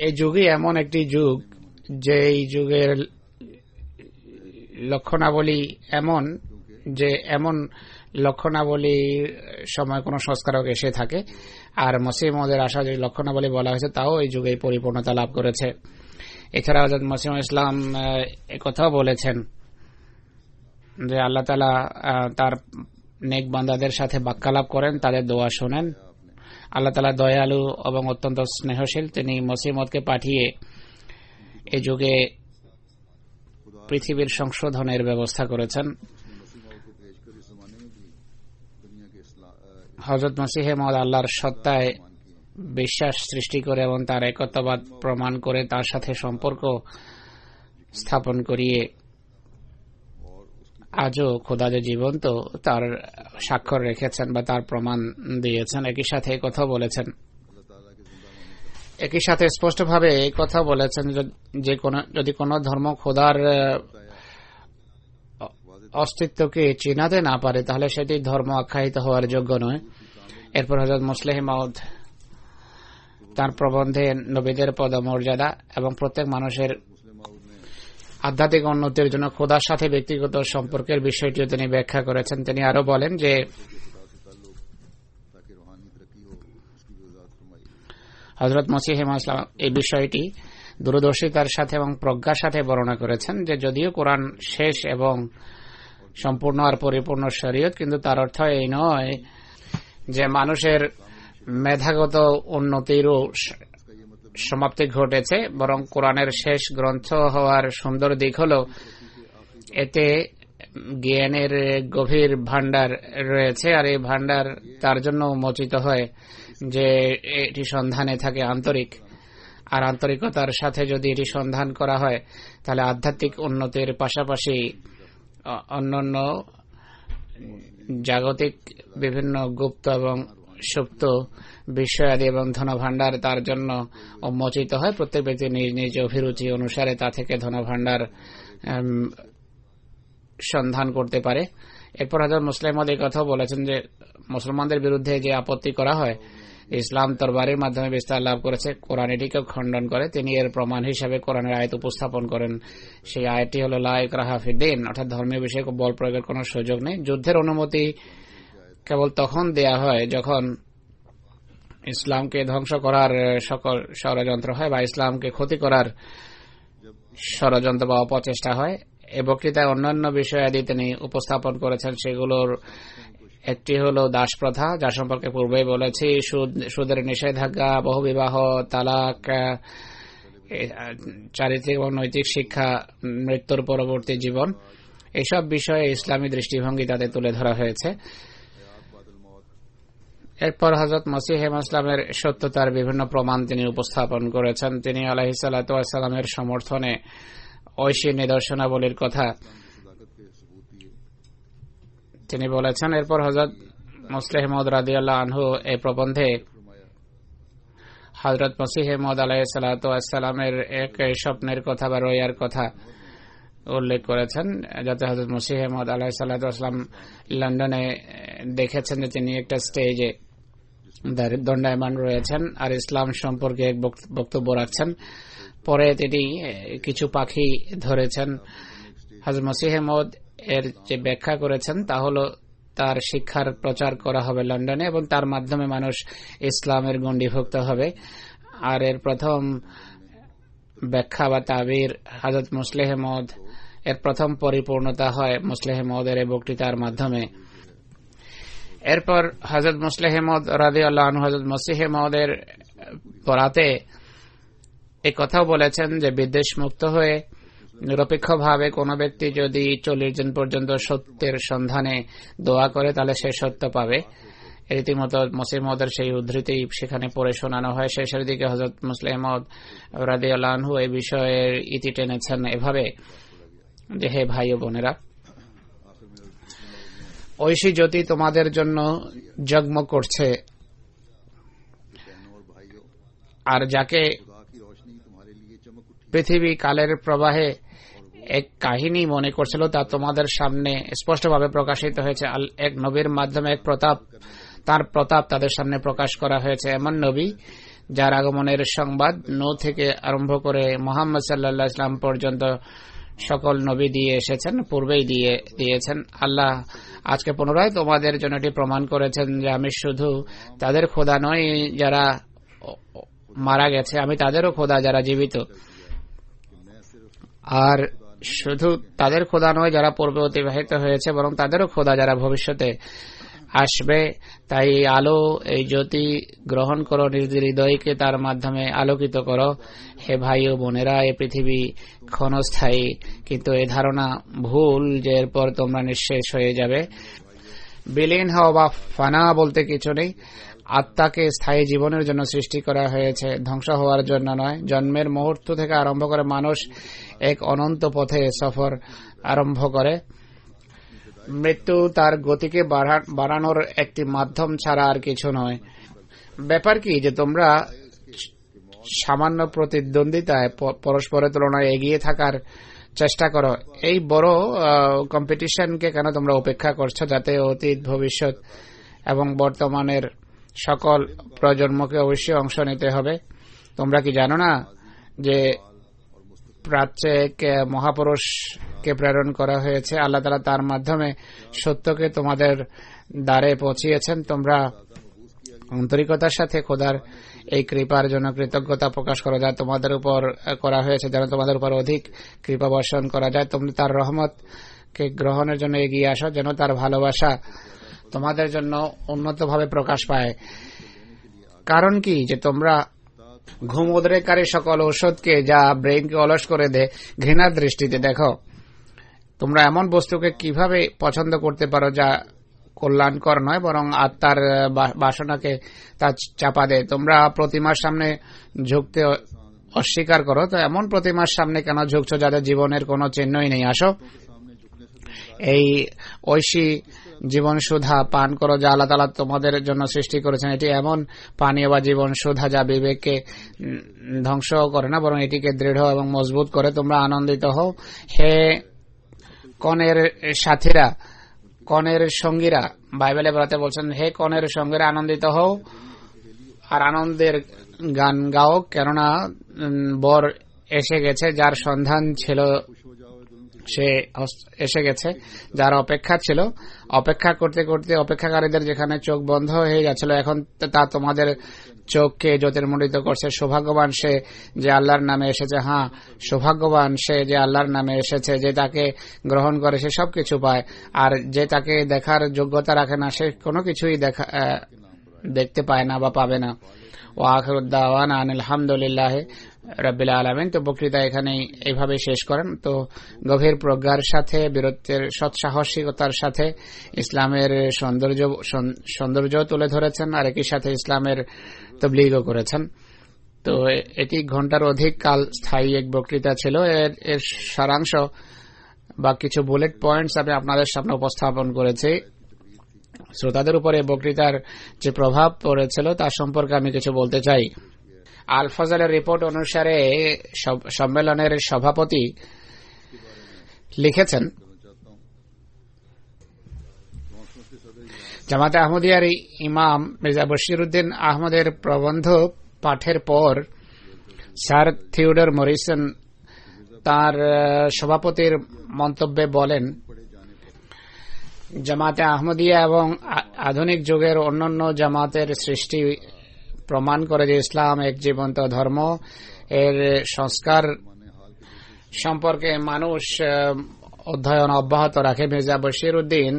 এই যুগই এমন একটি যুগ যে এই যুগের লক্ষণাবলী এমন যে এমন লক্ষণাবলীর সময় কোন সংস্কারক এসে থাকে, আর মসিহ মাউদের আসার যে লক্ষণাবলী বলা হয়েছে তাও এই যুগেই পরিপূর্ণতা লাভ করেছে। এছাড়া হযরত মসিহ ইসলাম একথাও বলেছেন যে আল্লাহ তাআলা তার নেক বান্দাদের সাথে বাক্যালাপ করেন, তাদের দোয়া শোনেন। আল্লাহ তাআলা দয়ালু এবং অত্যন্ত স্নেহশীল। তিনি মসিহ মাউদকে পাঠিয়ে এই যুগে পৃথিবীর সংশোধনের ব্যবস্থা করেছেন। হযরত মসিহ মাউদ আল্লাহর সত্তায় বিশ্বাস সৃষ্টি করে এবং তার একত্ববাদ প্রমাণ করে তার সাথে সম্পর্ক স্থাপন করিয়ে আজও খোদা যে জীবন্ত তার স্বাক্ষর রেখেছেন বা তার প্রমাণ দিয়েছেন। একই সাথে কথা বলেছেন একই সাথে স্পষ্টভাবে এই কথা বলেছেন যে যদি কোনো ধর্ম খোদার অস্তিত্বকে চিনাতে না পারে তাহলে সেটি ধর্ম আখ্যায়িত হওয়ার যোগ্য নয়। এরপর হযরত মুসলিহ মাউদ তার প্রবন্ধে নবীদের পদমর্যাদা এবং প্রত্যেক মানুষের আধ্যাত্মিক উন্নতির জন্য খোদার সাথে ব্যক্তিগত সম্পর্কের বিষয়টিও তিনি ব্যাখ্যা করেছেন। তিনি আরো বলেন যে হযরত মসিহ ইসলাম এই বিষয়টি দূরদর্শিতার সাথে এবং প্রজ্ঞার সাথে বর্ণনা করেছেন যে যদিও কোরআন শেষ এবং সম্পূর্ণ আর পরিপূর্ণ শরীয়ত, কিন্তু তার অর্থ এই নয় যে মানুষের মেধাগত উন্নতিরও সমাপ্তি ঘটেছে, বরং কোরআনের শেষ গ্রন্থ হওয়ার সুন্দর দিক হল এতে জ্ঞানের গভীর ভান্ডার রয়েছে, আর এই ভান্ডার তার জন্য উন্মোচিত হয় যে এটি সন্ধানে থাকে আন্তরিক, আর আন্তরিকতার সাথে যদি এটি সন্ধান করা হয় তাহলে আধ্যাত্মিক উন্নতির পাশাপাশি অন্যান্য জাগতিক বিভিন্ন গুপ্ত এবং সুপ্ত বিষয়াদি এবং ধনভাণ্ডার তার জন্য উন্মোচিত হয়। প্রত্যেক ব্যক্তি নিজ নিজ অভিরুচি অনুসারে তা থেকে ধনভাণ্ডার সন্ধান করতে পারে। এরপর হযরত মুসলিম মাউদ এই কথাও বলেছেন যে মুসলমানদের বিরুদ্ধে যে আপত্তি করা হয় ইসলাম তরবারির মাধ্যমে বিস্তার লাভ করেছে, কোরআন এটিকে খণ্ডন করে। তিনি এর প্রমাণ হিসাবে কোরআনের আয়াত উপস্থাপন করেন। সেই আয়াতটি হল লা ইকরাহা ফিদ্দীন, অর্থাৎ ধর্মীয় বিষয়ে বল প্রয়োগের কোন সুযোগ নেই। যুদ্ধের অনুমতি কেবল তখন দেয়া হয় যখন ইসলামকে ধ্বংস করার সকল ষড়যন্ত্র হয় বা ইসলামকে ক্ষতি করার ষড়যন্ত্র বা অপচেষ্টা হয়। এ বক্তৃতায় অন্যান্য বিষয়াদি তিনি উপস্থাপন করেছেন, সেগুলোর একটি হল দাস প্রথা, যার সম্পর্কে পূর্বেই বলেছি, সুদের নিষেধাজ্ঞা, বহুবিবাহ, তালাক, চারিত্রিক এবং নৈতিক শিক্ষা, মৃত্যুর পরবর্তী জীবন, এইসব বিষয়ে ইসলামী দৃষ্টিভঙ্গি তাতে তুলে ধরা হয়েছে। এরপর হযরত মসিহ ইসলামের সত্যতার বিভিন্ন প্রমাণ তিনি উপস্থাপন করেছেন। তিনি আলাইহিস সালাতু ওয়াস সালামের সমর্থনে ঐশী নিদর্শনাবলীর কথা তিনি বলেছেন। এরপর হযরত মুসলিহ মাউদ রাদিয়াল্লাহু আনহু এই প্রবন্ধে হযরত মসিহ মাউদ আলাইহিস সালাতু ওয়াস সালামের এক স্বপ্নের কথা বা রোয়ার কথা উল্লেখ করেছেন, যাতে হযরত মসিহ মাউদ আলাইহিস সালাতু ওয়াস সালাম লন্ডনে দেখেছেন যে তিনি একটা স্টেজে দণ্ডায়মান রয়েছেন আর ইসলাম সম্পর্কে এক বক্তব্য রাখছেন। পরে তিনি কিছু পাখি ধরেছেন। হযরত মসিহ মাউদ এর যে ব্যাখ্যা করেছেন তা হল তার শিক্ষার প্রচার করা হবে লন্ডনে এবং তার মাধ্যমে মানুষ ইসলামের গণ্ডিভুক্ত হবে। আর এর প্রথম ব্যাখ্যা বা তাবির হযরত মুসলিহ মাউদ এর প্রথম পরিপূর্ণতা হয় মুসলিহ মাউদের এই বক্তৃতার মাধ্যমে। এরপর হযরত মুসলিহ মাউদ রাদিয়াল্লাহু আনহু হযরত মসিহ মাউদের বরাতে এই কথাও বলেছেন যে বিদ্বেষ মুক্ত হয়ে নিরপেক্ষভাবে কোনো ব্যক্তি যদি 40 দিন পর্যন্ত সত্যের সন্ধানে দোয়া করে তাহলে সে সত্য পাবে। রীতিমতো মসিহ মাউদের সেই উদ্ধৃতি সেখানে পড়ে শোনানো হয়। শেষের দিকে হযরত মুসলিহ মাউদ রাদিয়াল্লাহু আনহু এই বিষয়ের ইতি টেনেছেন এভাবে যে, হে ভাই ও বোনেরা, ঐশী জ্যোতি তোমাদের জন্য জগমগ করছে, আর যাকে পৃথিবী কালের প্রবাহে এক কাহিনী মনে করছিল তা তোমাদের সামনে স্পষ্টভাবে প্রকাশিত হয়েছে। এক নবীর মাধ্যমে এক তার প্রতাপ তাদের সামনে প্রকাশ করা হয়েছে। এমন নবী যার আগমনের সংবাদ নূহ থেকে আরম্ভ করে মুহাম্মদ সাল্লাল্লাহু আলাইহি ওয়াসাল্লাম পর্যন্ত সকল নবী দিয়ে এসেছেন, পূর্বেই দিয়েছেন। আল্লাহ আজকে পুনরায় তোমাদের জন্য এটি প্রমাণ করেছেন যে আমি শুধু তাদের খোদা নই যারা মারা গেছে, আমি তাদেরও খোদা যারা জীবিত, আর শুধু তাদের খোদা নয় যারা পূর্বে অতিবাহিত হয়েছে, বরং তাদেরও খোদা যারা ভবিষ্যতে আসবে। তাই আলো, এই জ্যোতি গ্রহণ করো, নিজ হৃদয়কে তার মাধ্যমে আলোকিত করো। হে ভাই ও বোনেরা, এই পৃথিবী ক্ষণস্থায়ী, কিন্তু এই ধারণা ভুল যে এরপর তোমরা নিঃশেষ হয়ে যাবে। বিলীন হওয়া বা ফানা বলতে কিছু নেই। আত্মাকে স্থায়ী জীবনের জন্য সৃষ্টি করা হয়েছে, ধ্বংস হওয়ার জন্য নয়। জন্মের মুহূর্ত থেকে আরম্ভ করে মানুষ এক অনন্ত পথে সফর আরম্ভ করে। মৃত্যু তার গতিকে বাড়ানোর একটি মাধ্যম ছাড়া আর কিছু নয়। ব্যাপার কি যে তোমরা সামান্য প্রতিদ্বন্দ্বিতায় পরস্পরের তুলনায় এগিয়ে থাকার চেষ্টা করো। এই বড় কম্পিটিশনকে কেন তোমরা উপেক্ষা করছো, যাতে অতীত, ভবিষ্যৎ এবং বর্তমানের সকল প্রজন্মকে অবশ্যই অংশ নিতে হবে। তোমরা কি জানো না যে প্রাচ্যে এক মহাপুরুষকে প্রেরণ করা হয়েছে, আল্লাহ তাআলা তার মাধ্যমে সত্যকে তোমাদের দ্বারে পৌঁছিয়েছেন। তোমরা আন্তরিকতার সাথে খোদার এই কৃপার জন্য কৃতজ্ঞতা প্রকাশ করো যা তোমাদের উপর করা হয়েছে, যেন তোমাদের উপর অধিক কৃপা বর্ষণ করা যায়। তোমরা তার রহমতকে গ্রহণের জন্য এগিয়ে আসো, যেন তার ভালোবাসা তোমাদের জন্য উন্নতভাবে প্রকাশ পায়। কারণ কি, যে তোমরা ঘুম উদ্রেককারী সকল ঔষধকে, যা ব্রেইনকে অলস করে দেয়, ঘৃণার দৃষ্টিতে দেখো। তোমরা এমন বস্তুকে কিভাবে পছন্দ করতে পারো যা কল্যাণকর নয়, বরং আত্মার বাসনাকে তা চাপা দেয়। তোমরা প্রতিমার সামনে ঝুঁকতে অস্বীকার করো, তো এমন প্রতিমার সামনে কেন ঝুঁকছো যাদের জীবনের কোনো চিহ্নই নেই? আসো, এই ঐশী জীবন সুধা পান করো যা আল্লাহ তাআলা তোমাদের জন্য সৃষ্টি করেছেন। এটি এমন পানীয় বা জীবন সুধা যা বিবেককে ধ্বংস করে না, বরং এটিকে দৃঢ় এবং মজবুত করে। তোমরা আনন্দিত হও হে কনের সাথীরা, কনের সঙ্গীরা। বাইবেলে বলতে বলছেন, হে কনের সঙ্গীরা আনন্দিত হও আর আনন্দের গান গাও, কেননা বর এসে গেছে, যার সন্ধান ছিল সে এসে গেছে, যার অপেক্ষা ছিল। অপেক্ষা করতে করতে অপেক্ষাকারীদের যেখানে চোখ বন্ধ হয়ে যাচ্ছিল, এখন তা তোমাদের চোখকে জ্যোতির্মণ্ডিত করছে। সৌভাগ্যবান সে যে আল্লাহর নামে এসেছে। হ্যাঁ, সৌভাগ্যবান সে যে আল্লাহর নামে এসেছে। যে তাকে গ্রহণ করে সে সবকিছু পায়, আর যে তাকে দেখার যোগ্যতা রাখে না সে কোনো কিছুই দেখতে পায় না বা পাবে না। ও আখিরুদ্দাওয়ানা আনিল হামদুলিল্লাহ রাব্বিল আলামিন। তো বক্তৃতা এখানেই এইভাবে শেষ করেন। তো গভীর প্রজ্ঞার সাথে, বীরত্বের সৎসাহসিকতার সাথে ইসলামের সৌন্দর্য তুলে ধরেছেন, আর একই সাথে ইসলামের তবলিগও করেছেন। তো এটি ঘন্টার অধিক কাল স্থায়ী এক বক্তৃতা ছিল। এর সারাংশ বা কিছু বুলেট পয়েন্টস আমি আপনাদের সামনে উপস্থাপন করেছি। শ্রোতাদের উপরে বক্তৃতার যে প্রভাব পড়েছিল তার সম্পর্কে আমি কিছু বলতে চাই। আল ফজলের রিপোর্ট অনুসারে সম্মেলনের সভাপতি লিখেছেন, জামাতে আহমদিয়ার ইমাম মির্জা বশিরউদ্দিন আহমদের প্রবন্ধ পাঠের পর স্যার থিওডর মরিসন তার সভাপতির মন্তব্যে বলেন, জামাতে আহমদিয়া এবং আধুনিক যুগের অন্যান্য জামাতের সৃষ্টি প্রমাণ করে যে ইসলাম এক জীবন্ত ধর্ম। এর সংস্কার সম্পর্কে মানুষ অধ্যয়ন অব্যাহত রাখে। মির্জা বশিরউদ্দিন,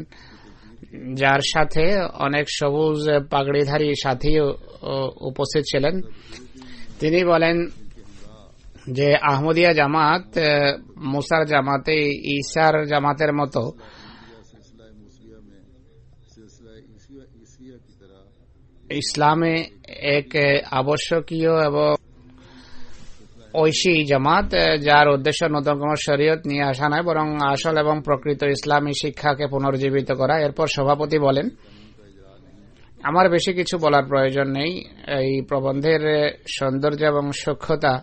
যার সাথে অনেক সবুজ পাগড়িধারী সাথী উপস্থিত ছিলেন, তিনি বলেন যে আহমদিয়া জামাত মুসার জামাতে, ঈসার জামাতের মতো ইসলামে এক আবশ্যকীয় এবং ঐশী জামাত, যার উদ্দেশ্য নতুন কোন শরীয়ত নিয়ে আসা নয়, বরং আসল এবং প্রকৃত ইসলামী শিক্ষাকে পুনর্জীবিত করা। এরপর সভাপতি বলেন, আমার বেশি কিছু বলার প্রয়োজন নেই। এই প্রবন্ধের সৌন্দর্য এবং সূক্ষ্মতা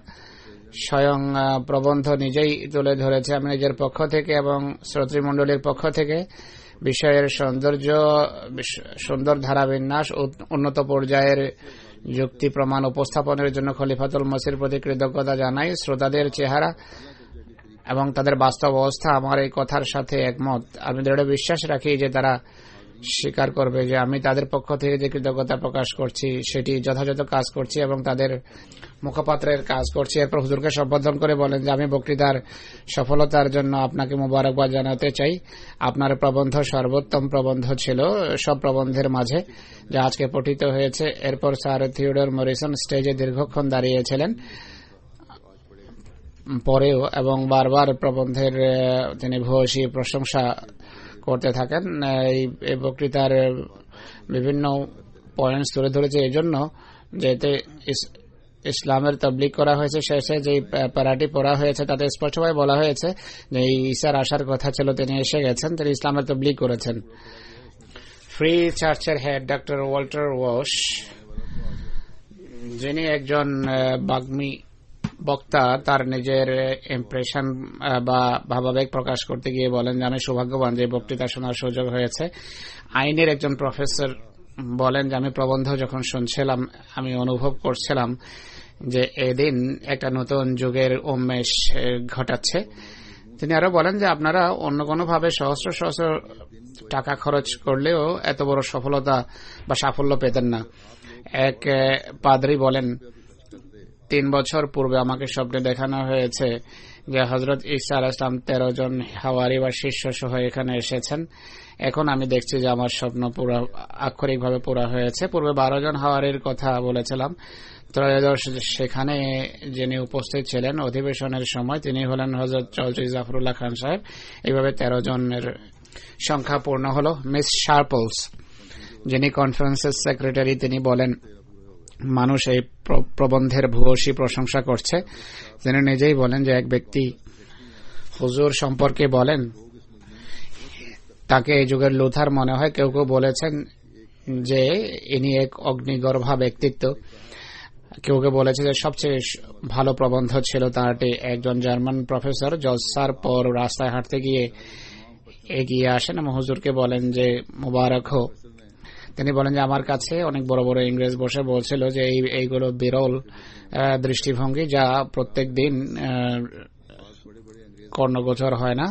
স্বয়ং প্রবন্ধ নিজেই তুলে ধরেছে। আমি নিজের পক্ষ থেকে এবং শ্রোতৃমণ্ডলীর পক্ষ থেকে বিষয়ের সৌন্দর্য, সুন্দর ধারাবিন্যাস, উন্নত পর্যায়ের যুক্তি প্রমাণ উপস্থাপনের জন্য খলিফাতুল মসির প্রতি কৃতজ্ঞতা জানাই। শ্রোতাদের চেহারা এবং তাদের বাস্তব অবস্থা আমার এই কথার সাথে একমত। আমি দৃঢ় বিশ্বাস রাখি যে তারা স্বীকার করবে যে আমি তাদের পক্ষ থেকে যে কৃতজ্ঞতা প্রকাশ করছি সেটি যথাযথ কাজ করছি এবং তাদের মুখপাত্রের কাজ করছি। এরপর হুজুরকে সম্বোধন করে বলেন যে আমি বক্তৃতার সফলতার জন্য আপনাকে মোবারকবাদ জানাতে চাই। আপনার প্রবন্ধ সর্বোত্তম প্রবন্ধ ছিল সব প্রবন্ধের মাঝে যা আজকে পঠিত হয়েছে। এরপর স্যার থিওডর মরিসন স্টেজে দীর্ঘক্ষণ দাঁড়িয়েছিলেন পরেও এবং বারবার প্রবন্ধের তিনি ভূয়সী প্রশংসা করতে থাকেন। এই বক্তৃতার বিভিন্ন পয়েন্টস তুলে ধরেছে এই জন্য যেতে ইসলামের তবলিগ করা হয়েছে। শেষে যে প্যারাটি পড়া হয়েছে তাতে স্পষ্টভাবে বলা হয়েছে যে ঈসার আসার কথা ছিল, তিনি এসে গেছেন, তিনি ইসলামের তবলিগ করেছেন। ফ্রি চার্চের হেড ডক্টর ওয়াল্টার ওয়াশ যিনি একজন বাগ্মী বক্তা তার নিজের ইমপ্রেশন বা ভাবাবেগ প্রকাশ করতে গিয়ে বলেন যে আমি সৌভাগ্যবান যে বক্তৃতা শোনার সুযোগ হয়েছে। আইনের একজন প্রফেসর বলেন যে আমি প্রবন্ধ যখন শুনছিলাম আমি অনুভব করছিলাম যে এদিন একটা নতুন যুগের উন্মেষ ঘটাচ্ছে। তিনি আরো বলেন যে আপনারা অন্য কোনো ভাবে সহস্র সহস্র টাকা খরচ করলেও এত বড় সফলতা বা সাফল্য পেতেন না। এক পাদ্রী বলেন 3 বছর পূর্বে আমাকে স্বপ্নে দেখানো হয়েছে যে হযরত ঈসা আলাইহিস সালাম 13 জন হাওয়ারি বা শিষ্য সহ এখানে এসেছেন। এখন আমি দেখছি যে আমার স্বপ্ন পুরো আক্ষরিকভাবে পুরা হয়েছে। পূর্বে 12 জন হাওয়ারির কথা বলেছিলাম। ত্রয়োদশ সেখানে যিনি উপস্থিত ছিলেন অধিবেশনের সময় তিনি হলেন হযরত চৌধুরী জাফরুল্লাহ খান সাহেব। এইভাবে 13 জনের সংখ্যা পূর্ণ হল। মিস শার্পলস যিনি কনফারেন্সের সেক্রেটারি তিনি বলেন মানুষ এই প্রবন্ধের ভূয়সী প্রশংসা করছে। তিনি নিজেই বলেন যে এক ব্যক্তি হুজুর সম্পর্কে বলেন তাকে এই যুগের লুথার মনে হয়। কেউ কেউ বলেছেন যে ইনি এক অগ্নিগর্ভা ব্যক্তিত্ব। কেউ কেউ বলেছে যে সবচেয়ে ভালো প্রবন্ধ ছিল তাঁরটি। একজন জার্মান প্রফেসর জলসার পর রাস্তায় হাঁটতে গিয়ে এগিয়ে আসেন এবং হুজুরকে বলেন যে মুবারক হো। তিনি বলেন যে আমার কাছে অনেক বড় বড় ইংরেজ বসে বলছিল যে এইগুলো বিরল দৃষ্টিভঙ্গি যা প্রত্যেক দিন কর্ণগোচর হয় না।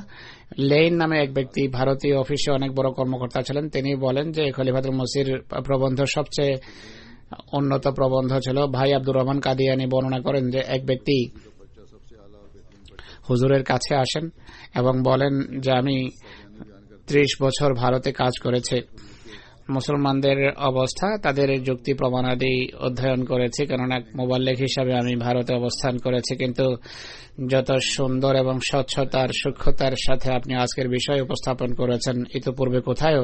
লেইন নামে এক ব্যক্তি ভারতীয় অফিসে অনেক বড় কর্মকর্তা ছিলেন। তিনি বলেন যে খলিফাতুল মসির প্রবন্ধ সবচেয়ে উন্নত প্রবন্ধ ছিল। ভাই আব্দুর রহমান কাদিয়ানি বর্ণনা করেন যে এক ব্যক্তি হুজুরের কাছে আসেন এবং বলেন যে আমি 30 বছর ভারতে কাজ করেছি। মুসলমানদের অবস্থা তাদের যুক্তি প্রমাণাদি অধ্যয়ন করেছি, কেননা মোবাল্লিগ হিসাবে আমি ভারতে অবস্থান করেছি। কিন্তু যত সুন্দর এবং স্বচ্ছতার সূক্ষ্মতার সাথে আপনি আজকের বিষয় উপস্থাপন করেছেন ইতিপূর্বে কোথাও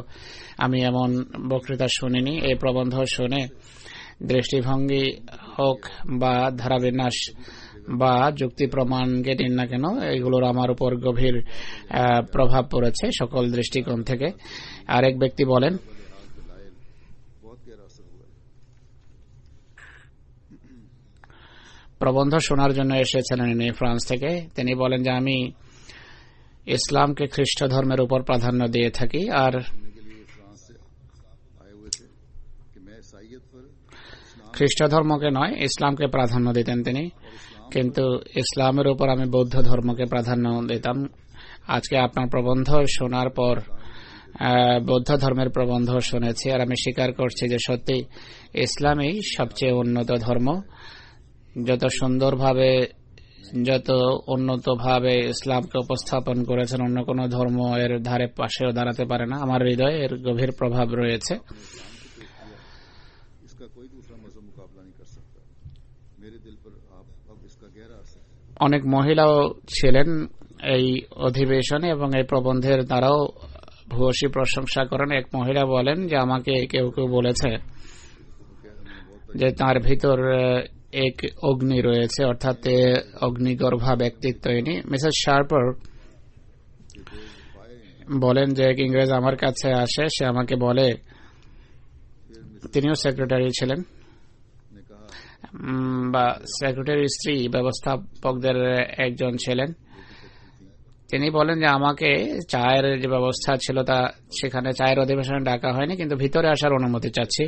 আমি এমন বক্তৃতা শুনিনি। এই প্রবন্ধ শুনে দৃষ্টিভঙ্গি হোক বা ধারাবিন্যাস বা যুক্তি প্রমাণকে নিন না কেন এগুলোর আমার উপর গভীর প্রভাব পড়েছে সকল দৃষ্টিকোণ থেকে। আরেক ব্যক্তি বলেন প্রবন্ধ শোনার জন্য এসেছিলেন ইনি ফ্রান্স থেকে। তিনি বলেন যে আমি ইসলামকে খ্রিস্ট ধর্মের উপর প্রাধান্য দিয়ে থাকি আর খ্রিস্ট ধর্মকে নয় ইসলামকে প্রাধান্য দিতেন তিনি, কিন্তু ইসলামের উপর আমি বৌদ্ধ ধর্মকে প্রাধান্য দিতাম। আজকে আপনার প্রবন্ধ শোনার পর বৌদ্ধ ধর্মের প্রবন্ধ শুনেছি আর আমি স্বীকার করছি যে সত্যি ইসলামই সবচেয়ে উন্নত ধর্ম। যত সুন্দরভাবে যত উন্নতভাবে ইসলামকে উপস্থাপন করেছেন অন্য কোন ধর্ম এর ধারে পাশেও দাঁড়াতে পারে না। আমার হৃদয়ে এর গভীর প্রভাব রয়েছে। অনেক মহিলাও ছিলেন এই অধিবেশনে এবং এই প্রবন্ধের দ্বারাও ভূয়সী প্রশংসা করেন। এক মহিলা বলেন যে আমাকে কেউ কেউ বলেছে যে তার ভিতর এক অগ্নি রয়েছে, অর্থাৎ অগ্নিগর্ভা ব্যক্তিত্ব ইনি। মিসেস শার্পার বলেন যে এক ইংরেজ আমার কাছে আসে, সে আমাকে বলে, তিনিও সেক্রেটারি ছিলেন বা সেক্রেটারি স্ত্রী ব্যবস্থাপকদের একজন ছিলেন। তিনি বলেন যে আমাকে চায়ের যে ব্যবস্থা ছিল তা সেখানে চায়ের অধিবেশনে ডাকা হয়নি, কিন্তু ভিতরে আসার অনুমতি চাচ্ছি।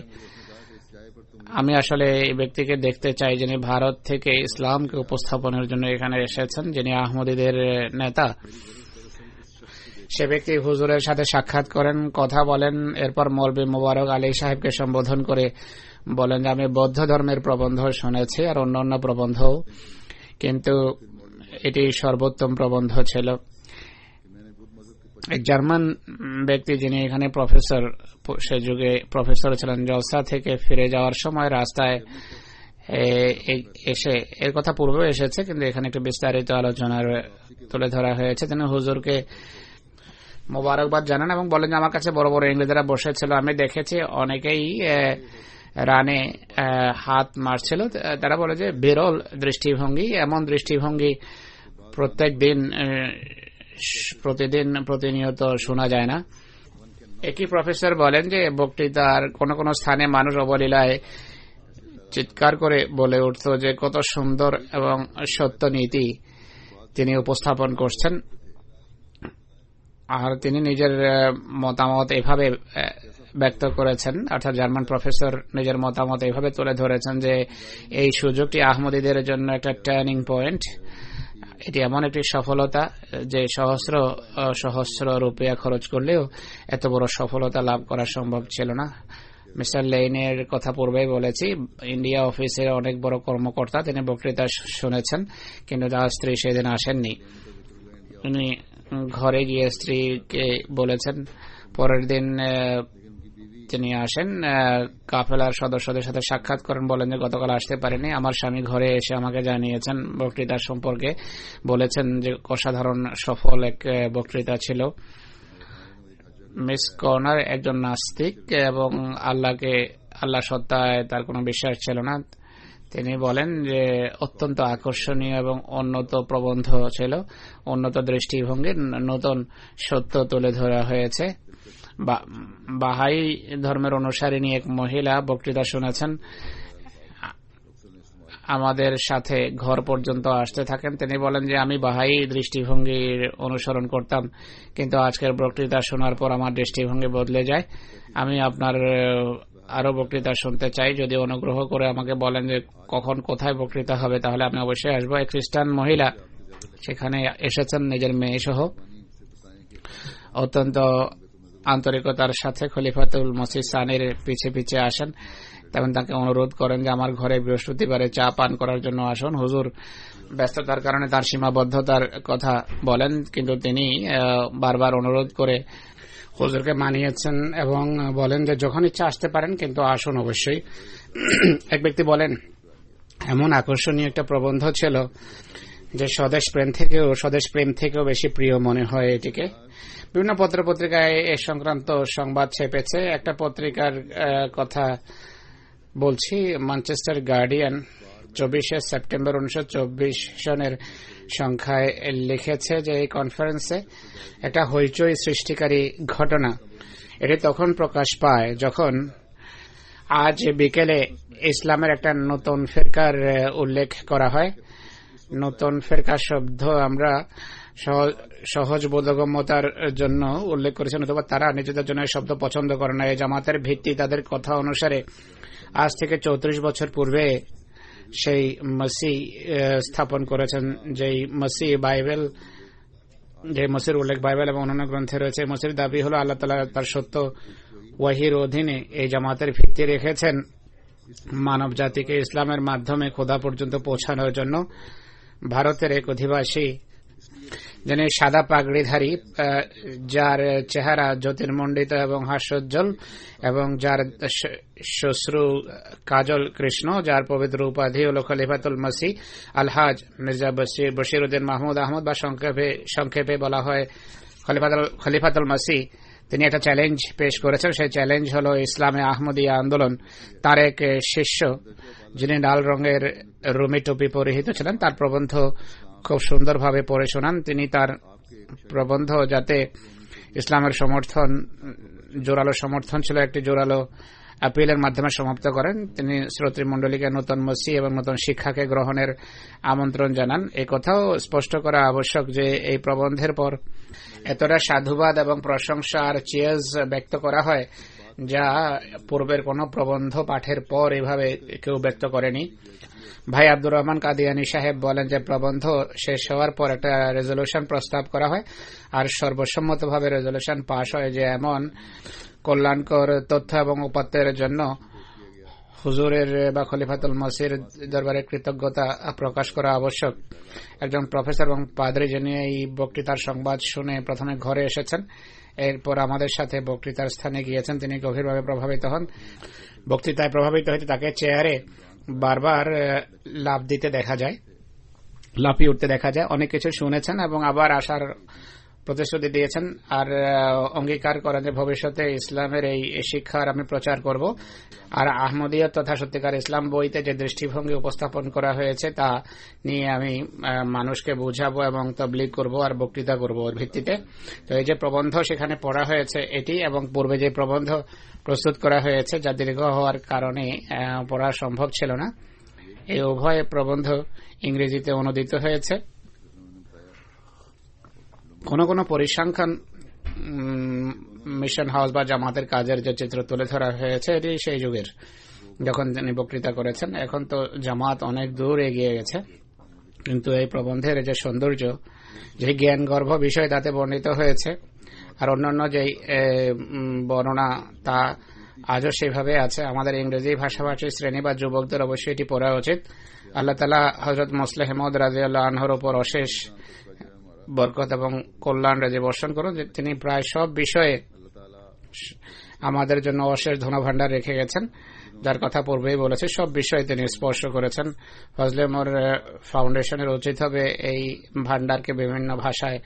আমি আসলে এই ব্যক্তিকে দেখতে চাই যিনি ভারত থেকে ইসলামকে উপস্থাপনের জন্য এখানে এসেছেন, যিনি আহমদীদের নেতা। সে ব্যক্তি হুজুরের সাথে সাক্ষাৎ করেন, কথা বলেন, এরপর মৌলভী মোবারক আলী সাহেবকে সম্বোধন করে বলেন যে আমি বৌদ্ধ ধর্মের প্রবন্ধ শুনেছি আর অন্যান্য প্রবন্ধ, কিন্তু এটি সর্বোত্তম প্রবন্ধ ছিল। এক জার্মান ব্যক্তি যিনি এখানে প্রফেসর, সে যুগে প্রফেসর ছিলেন, জলসা থেকে ফিরে যাওয়ার সময় রাস্তায় এসে, এর কথা পূর্বেও এসেছে কিন্তু এখানে একটু বিস্তারিত আলোচনার তুলে ধরা হয়েছে, তিনি হুজুরকে মোবারকবাদ জানান এবং বলেন যে আমার কাছে বড় বড় ইংরেজরা বসেছিল, আমি দেখেছি অনেকেই রানে হাত মারছিল। তারা বলে যে বিরল দৃষ্টিভঙ্গি, এমন দৃষ্টিভঙ্গি প্রতিনিয়ত শোনা যায় না। একই প্রফেসর বলেন যে বক্তৃতার কোন কোন স্থানে মানুষ অবলীলায় চিৎকার করে বলে উঠত যে কত সুন্দর এবং সত্য নীতি তিনি উপস্থাপন করছেন। আর তিনি নিজের মতামত এভাবে ব্যক্ত করেছেন, অর্থাৎ জার্মান প্রফেসর নিজের মতামত এভাবে তুলে ধরেছেন যে এই সুযোগটি আহমদীদের জন্য একটা টার্নিং পয়েন্ট। এটি এমন একটি সফলতা যে সহস্র সহস্র রুপিয়া খরচ করলেও এত বড় সফলতা লাভ করা সম্ভব ছিল না। মিস্টার লেইনের কথা পূর্বেই বলেছি, ইন্ডিয়া অফিসের অনেক বড় কর্মকর্তা, তিনি বক্তৃতা শুনেছেন কিন্তু তার স্ত্রী সেদিন আসেননি। উনি ঘরে গিয়ে স্ত্রীকে বলেছেন, পরের দিন তিনি আসেন, কাফেলার সদস্যদের সাথে সাক্ষাৎ করেন, বলেন যে গতকাল আসতে পারেনি। আমার স্বামী ঘরে এসে আমাকে জানিয়েছেন, বক্তৃতার সম্পর্কে বলেছেন যে অসাধারণ সফল এক বক্তৃতা ছিল। মিস কর্নার একজন নাস্তিক এবং আল্লাহ সত্তায় তার কোনো বিশ্বাস ছিল না। তিনি বলেন যে অত্যন্ত আকর্ষণীয় এবং উন্নত প্রবন্ধ ছিল, উন্নত দৃষ্টিভঙ্গির নতুন সত্য তুলে ধরা হয়েছে। বাহাই ধর্মের অনুসারিণী এক মহিলা বক্তৃতা শুনেছেন, আমাদের সাথে ঘর পর্যন্ত আসতে থাকেন। তিনি বলেন যে আমি বাহাই দৃষ্টিভঙ্গির অনুসরণ করতাম, কিন্তু আজকের বক্তৃতা শোনার পর আমার দৃষ্টিভঙ্গি বদলে যায়। আমি আপনার আরো বক্তৃতা শুনতে চাই, যদি অনুগ্রহ করে আমাকে বলেন যে কখন কোথায় বক্তৃতা হবে, তাহলে আমি অবশ্যই আসবো। এক খ্রিস্টান মহিলা সেখানে এসেছেন নিজের মেয়ে সহ, অত্যন্ত আন্তরিকতার সাথে খলিফাতুল মসিহ সানির পিছে পিছে আসেন এবং তাকে অনুরোধ করেন যে আমার ঘরে বৃহস্পতিবারে চা পান করার জন্য আসুন। হুজুর ব্যস্ততার কারণে তার সীমাবদ্ধতার কথা বলেন, কিন্তু তিনি বারবার অনুরোধ করে হুজুরকে মানিয়েছেন এবং বলেন যে যখন ইচ্ছা আসতে পারেন, কিন্তু আসুন অবশ্যই। এক ব্যক্তি বলেন, এমন আকর্ষণীয় একটা প্রবন্ধ ছিল যে স্বদেশ প্রেম থেকেও বেশি প্রিয় মনে হয় এটিকে। বিভিন্ন পত্রপত্রিকায় এ সংক্রান্ত সংবাদ ছেপেছে। একটা পত্রিকার কথা বলছি, ম্যানচেস্টার গার্ডিয়ান 24 সেপ্টেম্বর 1924 সনের সংখ্যায় লিখেছে যে এই কনফারেন্সে একটা হইচই সৃষ্টিকারী ঘটনা এটি তখন প্রকাশ পায় যখন আজ বিকেলে ইসলামের একটা নতুন ফিরকার উল্লেখ করা হয়। নতুন ফিরকা শব্দ আমরা সহজ বোধগম্যতার জন্য উল্লেখ করেছেন, অথবা তারা নিজেদের জন্য শব্দ পছন্দ করে না। এই জামাতের ভিত্তি তাদের কথা অনুসারে আজ থেকে 34 বছর পূর্বে সেই মসি স্থাপন করেছেন, যেই মসি বাইবেল, যে মসির উল্লেখ বাইবেল এবং অন্যান্য গ্রন্থে রয়েছে। মসির দাবি হল আল্লাহ তাআলা তার সত্য ওয়াহির অধীনে এই জামাতের ভিত্তি রেখেছেন মানব জাতিকে ইসলামের মাধ্যমে খোদা পর্যন্ত পৌঁছানোর জন্য। ভারতের এক অধিবাসী, যিনি সাদা পাগড়িধারী, যার চেহারা জ্যোতির্মণ্ডিত এবং হাস্যোজ্জ্বল এবং যার শ্বশ্রু কাজল কৃষ্ণ, যার পবিত্র উপাধি হল খলিফাতুল মসিহ আলহাজ মির্জা বশিরউদ্দিন মাহমুদ আহমদ, বা সংক্ষেপে বলা হয় খলিফাতুল মসিহ, তিনি একটা চ্যালেঞ্জ পেশ করেছেন। সেই চ্যালেঞ্জ হল ইসলামে আহমদিয়া আন্দোলন। তার এক শিষ্য, যিনি লাল রঙের রুমি টুপি পরিহিত ছিলেন, তার প্রবন্ধ খুব সুন্দরভাবে পড়ে শোনান। তিনি তার প্রবন্ধ, যাতে ইসলামের জোরালো সমর্থন ছিল, একটি জোরালো আপিলের মাধ্যমে সমাপ্ত করেন। তিনি শ্রোতৃমণ্ডলীকে নতুন মসিহ এবং নতুন শিক্ষাকে গ্রহণের আমন্ত্রণ জানান। এই কথাও স্পষ্ট করা আবশ্যক যে এই প্রবন্ধের পর এতটা সাধুবাদ এবং প্রশংসা আর চিয়ার্স ব্যক্ত করা হয়, যা পূর্বের কোন প্রবন্ধ পাঠের পর এভাবে কেউ ব্যক্ত করেনি। ভাই আব্দুর রহমান কাদিয়ানী সাহেব বলেন যে প্রবন্ধ শেষ হওয়ার পর একটা রেজলিউশন প্রস্তাব করা হয়, আর সর্বসম্মতভাবে রেজলিউশন পাশ হয় যে এমন কল্যাণকর তথ্য এবং উপাত্তের জন্য হুজুরের বা খলিফাতুল মসিহর দরবারে কৃতজ্ঞতা প্রকাশ করা আবশ্যক। একজন প্রফেসর এবং পাদ্রী, যিনি এই বক্তৃতার সংবাদ শুনে প্রথমে ঘরে এসেছেন, এরপর আমাদের সাথে বক্তৃতার স্থানে গিয়েছেন, তিনি গভীরভাবে প্রভাবিত হন। বক্তৃতায় প্রভাবিত হতে তাকে চেয়ারে বারবার লাফিয়ে উঠতে দেখা যায়। অনেক কিছু শুনেছেন এবং আবার আসার প্রতিশ্রুতি দিয়েছেন আর অঙ্গীকার করেন যে ভবিষ্যতে ইসলামের এই শিক্ষার আমি প্রচার করব। আর আহমদিয়ত তথা সত্যিকার ইসলাম বইতে যে দৃষ্টিভঙ্গি উপস্থাপন করা হয়েছে তা নিয়ে আমি মানুষকে বুঝাবো এবং তাবলীগ করব আর বক্তৃতা করব ওর ভিত্তিতে। তো এই যে প্রবন্ধ সেখানে পড়া হয়েছে এটি, এবং পূর্বে যে প্রবন্ধ প্রস্তুত করা হয়েছে যা দীর্ঘ হওয়ার কারণে পড়া সম্ভব ছিল না, এই উভয় প্রবন্ধ ইংরেজিতে অনুদিত হয়েছে। কোন কোন পরিসংখ্যান মিশন হাউস বা জামাতের কাজের যে চিত্র তুলে ধরা হয়েছে এটি সেই যুগের যখন তিনি বক্তৃতা করেছেন। এখন তো জামাত অনেক দূর এগিয়ে গেছে, কিন্তু এই প্রবন্ধের যে সৌন্দর্য, যে জ্ঞান গর্ভ বিষয় তাতে বর্ণিত হয়েছে আর অন্যান্য যে বর্ণনা তা আজও সেভাবে আছে। আমাদের ইংরেজি ভাষাভাষী শ্রেণী বা যুবকদের অবশ্যই এটি পড়া উচিত। আল্লাহ তাআলা হযরত মুসলিহ মাউদ রাদিয়াল্লাহু আনহুর উপর অশেষ বরকত এবং কল্যাণ রাজি বর্ষণ করুন, যে তিনি প্রায় সব বিষয়ে আমাদের জন্য অশেষ ধনভাণ্ডার রেখে গেছেন, যার কথা পূর্বেই বলেছে। সব বিষয়ে তিনি স্পর্শ করেছেন। ফজলে মোর ফাউন্ডেশনের উচিত হবে এই ভাণ্ডারকে বিভিন্ন ভাষায়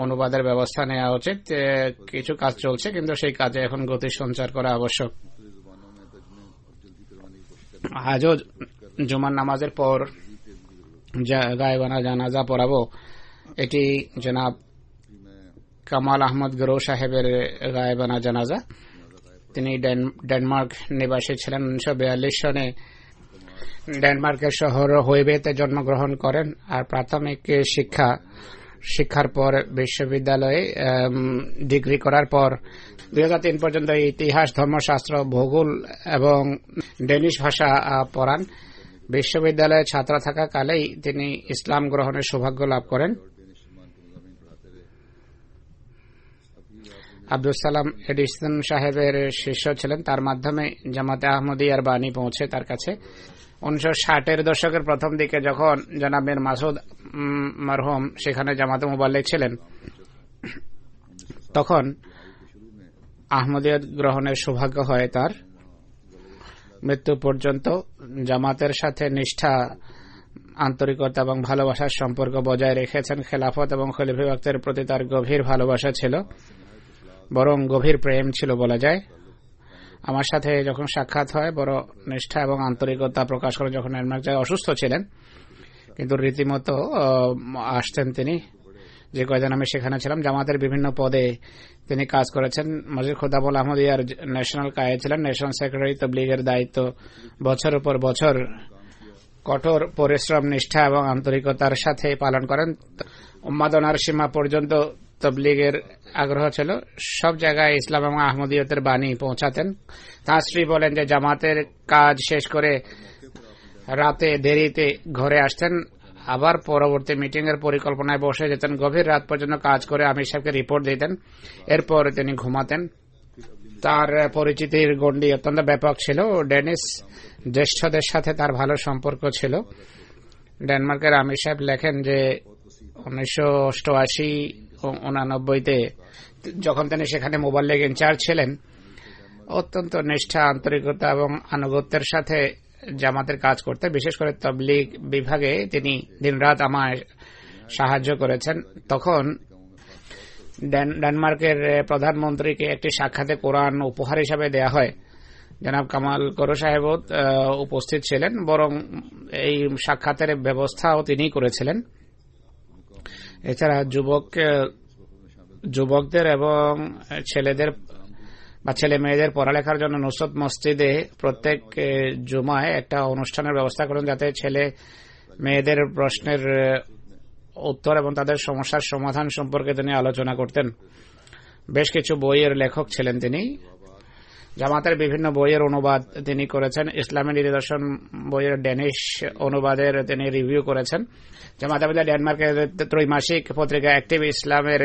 অনুবাদের ব্যবস্থা নেওয়া উচিত। কিছু কাজ চলছে, কিন্তু সেই কাজে এখন গতি সঞ্চার করা আবশ্যক। আজও জুমার নামাজের পর গায়েবানা জানাজা পড়াবো। এটি জনাব কামাল আহমদ গরৌ সাহেবের গায়েবানা জানাজা। তিনি ডেনমার্ক নিবাসী ছিলেন। 1942 সনে ডেনমার্কের শহর হোয়েবেতে জন্মগ্রহণ করেন আর প্রাথমিক শিক্ষার পর বিশ্ববিদ্যালয়ে ডিগ্রি করার পর 2003 পর্যন্ত ইতিহাস, ধর্মশাস্ত্র, ভূগোল এবং ডেনিশ ভাষা পড়ান। বিশ্ববিদ্যালয়ে ছাত্র থাকাকালেই তিনি ইসলাম গ্রহণের সৌভাগ্য লাভ করেন। আব্দুল সালাম এডিসন সাহেবের শিষ্য ছিলেন, তার মাধ্যমে জামাতে আহমদিয়ার বাণী পৌঁছে তার কাছে। 1960-এর দশকের প্রথম দিকে যখন জনাব মীর মাসুদ মারহুম সেখানে জামাতে মুবাল্লিগ ছিলেন, তখন আহমদিয়ত গ্রহণের সৌভাগ্য হয় তার। মৃত্যু পর্যন্ত জামাতের সাথে নিষ্ঠা, আন্তরিকতা এবং ভালোবাসার সম্পর্ক বজায় রেখেছেন। খেলাফত এবং খলিফা ওয়াক্তের প্রতি তার গভীর ভালোবাসা ছিল, বরং গভীর প্রেম ছিল বলা যায়। আমার সাথে যখন সাক্ষাৎ হয় বড় নিষ্ঠা এবং আন্তরিকতা প্রকাশ করে। যখন ডেনমার্ক যায় অসুস্থ ছিলেন, কিন্তু রীতিমতো আসতেন তিনি। যে কয়দিন আমি সেখানে ছিলাম, জামাতের বিভিন্ন পদে তিনি কাজ করেছেন। মসজিদ খোদাবুল আহমদিয়ার ন্যাশনাল কায়ে ছিলেন, ন্যাশনাল সেক্রেটারি, তবলিগের দায়িত্ব বছরের পর বছর কঠোর পরিশ্রম, নিষ্ঠা এবং আন্তরিকতার সাথে পালন করেন। উন্মাদনার সীমা পর্যন্ত তবলিগের আগ্রহ ছিল। সব জায়গায় ইসলাম এবং আহমদিয়তের বাণী পৌঁছাতেন। তাঁর স্ত্রী বলেন যে জামাতের কাজ শেষ করে রাতে দেরিতে ঘরে আসতেন, আবার পরবর্তী মিটিং এর পরিকল্পনায় বসে যেতেন। গভীর রাত পর্যন্ত কাজ করে আমির সাহেবকে রিপোর্ট দিতেন, এরপর তিনি ঘুমাতেন। তার পরিচিতির গণ্ডি অত্যন্ত ব্যাপক ছিল। ডেনিশ জ্যেষ্ঠদের সাথে তার ভালো সম্পর্ক ছিল। ডেনমার্কের আমির সাহেব লেখেন যে 1988-89-তে যখন তিনি সেখানে মুবাল্লিগ ইনচার্জ ছিলেন, অত্যন্ত নিষ্ঠা, আন্তরিকতা এবং আনুগত্যের সাথে জামাতের কাজ করতে, বিশেষ করে তাবলীগ বিভাগে তিনি দিনরাত আমায় সাহায্য করেছেন। তখন ডেনমার্কের প্রধানমন্ত্রীকে একটি সাক্ষাতে কোরআন উপহার হিসাবে দেয়া হয়। জনাব কামাল গরৌ সাহেব উপস্থিত ছিলেন, বরং এই সাক্ষাতের ব্যবস্থাও তিনি করেছিলেন। এছাড়া যুবকদের এবং ছেলেদের বা ছেলে মেয়েদের পড়ালেখার জন্য নুসরত মসজিদে প্রত্যেক জুমায় একটা অনুষ্ঠানের ব্যবস্থা করেন, যাতে ছেলে মেয়েদের প্রশ্নের উত্তর এবং তাদের সমস্যার সমাধান সম্পর্কে তিনি আলোচনা করতেন। বেশ কিছু বইয়ের লেখক ছিলেন তিনি। জামাতের বিভিন্ন বইয়ের অনুবাদ তিনি করেছেন। ইসলামী নিদর্শন বইয়ের ডেনিশ অনুবাদের তিনি রিভিউ করেছেন। জামাত আহমদিয়া ডেনমার্কের ত্রৈমাসিক পত্রিকা অ্যাক্টিভ ইসলামের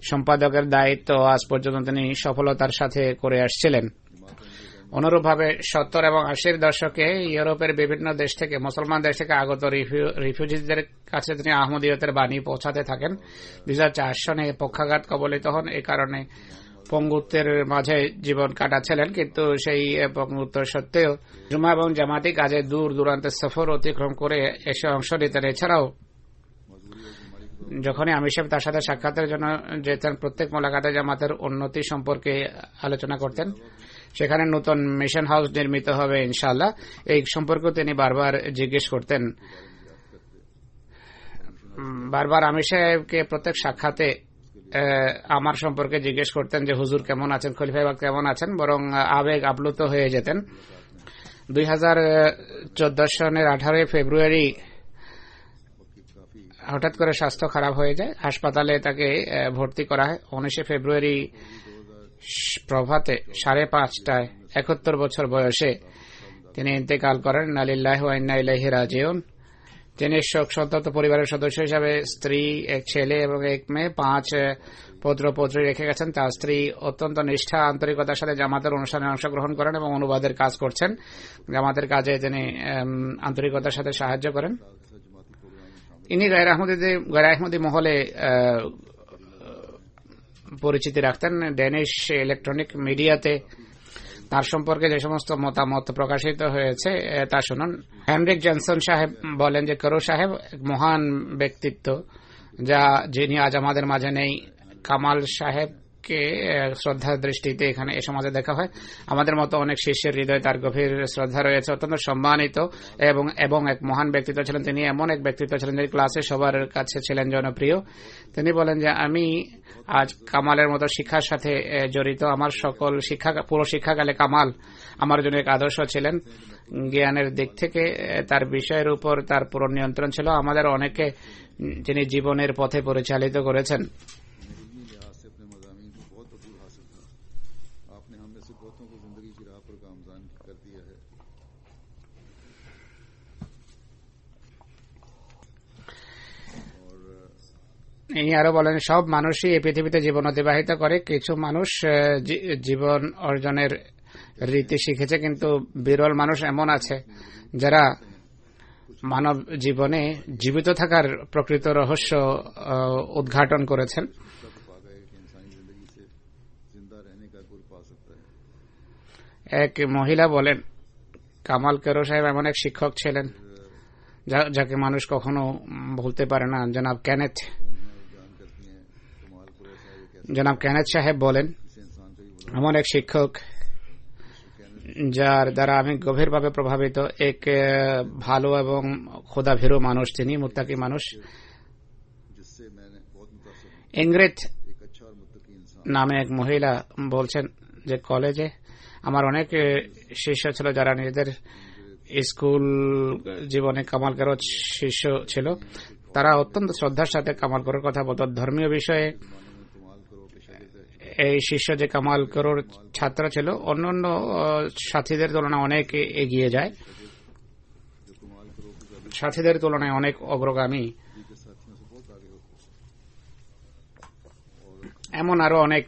সম্পাদকের দায়িত্ব আজ পর্যন্ত তিনি সফলতার সাথে করে আসছিলেন। অনুরূপভাবে 70 এবং 80-র দশকে ইউরোপের বিভিন্ন দেশ থেকে, মুসলমান দেশ থেকে আগত রিফিউজিদের কাছে তিনি আহমদিয়তের বাণী পৌঁছাতে থাকেন। 2004 সনে পক্ষাঘাত কবলিত হন। এই কারণে পঙ্গুত্বের মাঝে জীবন কাটাচ্ছিলেন, কিন্তু সেই পঙ্গুত্ব সত্ত্বেও জুমা এবং জামাতি কাজে দূর দূরান্তের সফর অতিক্রম করে এসে অংশ নিতেন। এছাড়াও যখনই আমির সাহেব তার সাথে সাক্ষাতের জন্য যেতেন, প্রত্যেক মোলাকাতে জামাতের উন্নতি সম্পর্কে আলোচনা করতেন। সেখানে নতুন মিশন হাউস নির্মিত হবে ইনশাআল্লাহ, এই সম্পর্কেও তিনি বারবার জিজ্ঞেস করতেন। বারবার আমির সাহেবকে প্রত্যেক সাক্ষাতে আমার সম্পর্কে জিজ্ঞেস করতেন যে হুজুর কেমন আছেন, খলিফা বাগ কেমন আছেন, বরং আবেগ আপ্লুত হয়ে যেতেন। 2014 সনের 18 ফেব্রুয়ারি হঠাৎ করে স্বাস্থ্য খারাপ হয়ে যায়, হাসপাতালে তাকে ভর্তি করা হয়। 19 ফেব্রুয়ারি প্রভাতে 5:30টায় 71 বছর বয়সে তিনি ইন্তেকাল করেন। ইন্না লিল্লাহি ওয়া ইন্না ইলাইহি রাজিউন। তিনি শোক সন্তপ্ত পরিবারের সদস্য হিসাবে স্ত্রী, এক ছেলে এবং এক মেয়ে, 5 পুত্র পৌত্রী রেখে গেছেন। তার স্ত্রী অত্যন্ত নিষ্ঠা আন্তরিকতার সাথে জামাতের অনুষ্ঠানে অংশগ্রহণ করেন এবং অনুবাদের কাজ করছেন। জামাতের কাজে তিনি আন্তরিকতার সাথে সাহায্য করেন। ইনি গায়র আহমদী মহলে পরিচিতি রাখতেন। ডেনিশ ইলেকট্রনিক মিডিয়াতে তার সম্পর্কে যে সমস্ত মতামত প্রকাশিত হয়েছে তা শুনুন। হেনরিক জনসন সাহেব বলেন যে করো সাহেব এক মহান ব্যক্তিত্ব, যিনি আজ আমাদের মাঝে নেই। কামাল সাহেবকে শ্রদ্ধার দৃষ্টিতে এখানে এ সমাজে দেখা হয়। আমাদের মতো অনেক শিষ্যের হৃদয়ে তার গভীর শ্রদ্ধা রয়েছে। অত্যন্ত সম্মানিত এবং এক মহান ব্যক্তিত্ব ছিলেন তিনি। এমন এক ব্যক্তিত্ব ছিলেন যে ক্লাসে সবার কাছে ছিলেন জনপ্রিয়। তিনি বলেন যে আমি আজ কামালের মতো শিক্ষার সাথে জড়িত। আমার সকল পুরো শিক্ষাকালে কামাল আমার জন্য এক আদর্শ ছিলেন। জ্ঞানের দিক থেকে তার বিষয়ের উপর তার পুরো নিয়ন্ত্রণ ছিল। আমাদের অনেকে তিনি জীবনের পথে পরিচালিত করেছেন। ইনি আরো বলেন সব মানুষই এই পৃথিবীতে জীবন অতিবাহিত করে। কিছু মানুষ জীবন অর্জনের রীতি শিখেছে, কিন্তু বিরল মানুষ এমন আছে যারা মানব জীবনে জীবিত থাকার প্রকৃত রহস্য উদ্ঘাটন করেছেন। এক মহিলা বলেন কামাল কেরো সাহেব এমন এক শিক্ষক ছিলেন যাকে মানুষ কখনো ভুলতে পারে না। জনাব কেনেথ সাহেব বলেন এমন এক শিক্ষক যার দ্বারা আমি গভীরভাবে প্রভাবিত। এক ভালো এবং খোদাভীরু মানুষ, তিনি মুত্তাকি মানুষ। ইংরেজ নামে এক মহিলা বলছেন যে কলেজে আমার অনেক শিষ্য ছিল যারা নিজেদের স্কুল জীবনে কামাল কেরোর শিষ্য ছিল। তারা অত্যন্ত শ্রদ্ধার সাথে কামাল কেরোর কথা বলত। ধর্মীয় বিষয়ে এই শিষ্য যে কামাল কেরোর ছাত্র ছিল অন্যান্য সাথীদের তুলনায় অনেক এগিয়ে যায়, সাথীদের তুলনায় অনেক অগ্রগামী। এমন আরো অনেক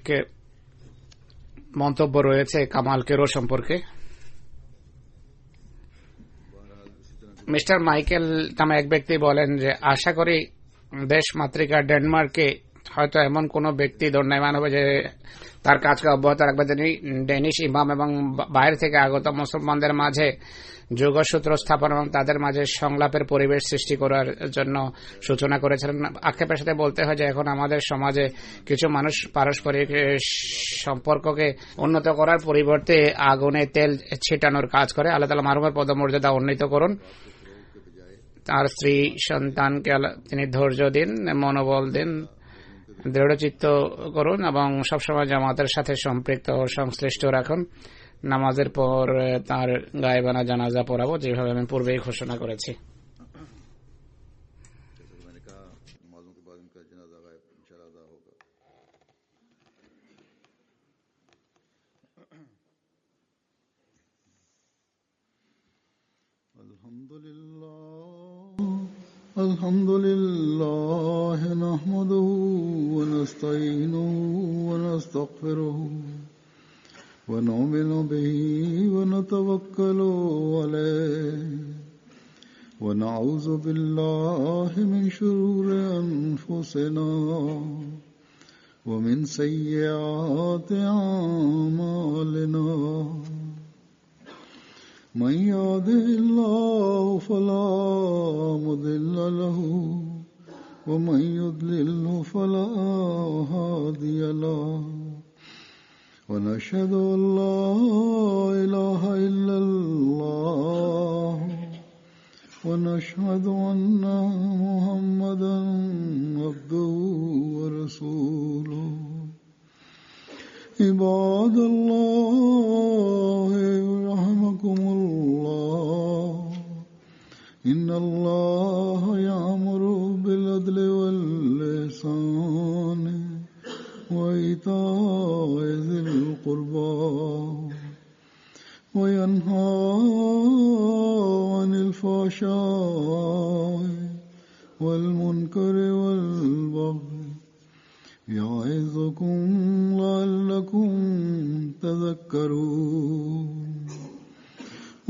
মন্তব্য রয়েছে কামাল কেরো সম্পর্কে। মিস্টার মাইকেল নামে এক ব্যক্তি বলেন যে আশা করি দেশ মাতৃকা ডেনমার্কে হয়তো এমন কোন ব্যক্তি দণ্ডায়মান হবে যে তার কাজকে অব্যাহত রাখবে। তিনি ডেনিশ ইমাম এবং বাইরে থেকে আগত মুসলমানদের মাঝে যোগসূত্র স্থাপন এবং তাদের মাঝে সংলাপের পরিবেশ সৃষ্টি করার জন্য সূচনা করেছিলেন। আক্ষেপের সাথে বলতে হয় যে এখন আমাদের সমাজে কিছু মানুষ পারস্পরিক সম্পর্ককে উন্নত করার পরিবর্তে আগুনে তেল ছিটানোর কাজ করে। আল্লাহ তাআলা মারহুমের পদমর্যাদা উন্নীত করুন। তার স্ত্রী সন্তানকে তিনি ধৈর্য দিন, মনোবল দিন, দৃঢ়চিত্ত করুন এবং সবসময় জামাতের সাথে সম্পৃক্ত ও সংশ্লিষ্ট রাখুন। নামাজের পর তার গায়েবানা জানাজা পড়াবো, যেভাবে আমি পূর্বেই ঘোষণা করেছি। আলহামদুলিল্লাহ নাহমাদুহু ওয়া নাস্তাঈনুহু ওয়া নাস্তাগফিরুহু ওয়া নু'মিনু বিহি ওয়া নাতাওয়াক্কালু আলাইহি ওয়া নাউযু বিল্লাহি মিন শুরুরি আনফুসিনা ওয়া মিন সাইয়্যাতি আ'মালিনা। من يهده الله فلا مضل له ومن يضلله فلا هادي له ونشهد أن لا إله إلا الله ونشهد أن محمدا عبده ورسوله عباد الله رحمكم الله إن الله يأمر بالعدل والإحسان وإيتاء ذي القربى وينهى عن الفحشاء والمنكر والبغي يعظكم لعلكم تذكرون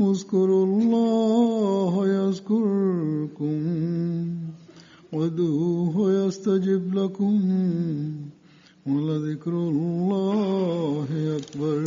اذكروا الله يذكركم وادعوه يستجب لكم ولذكر الله أكبر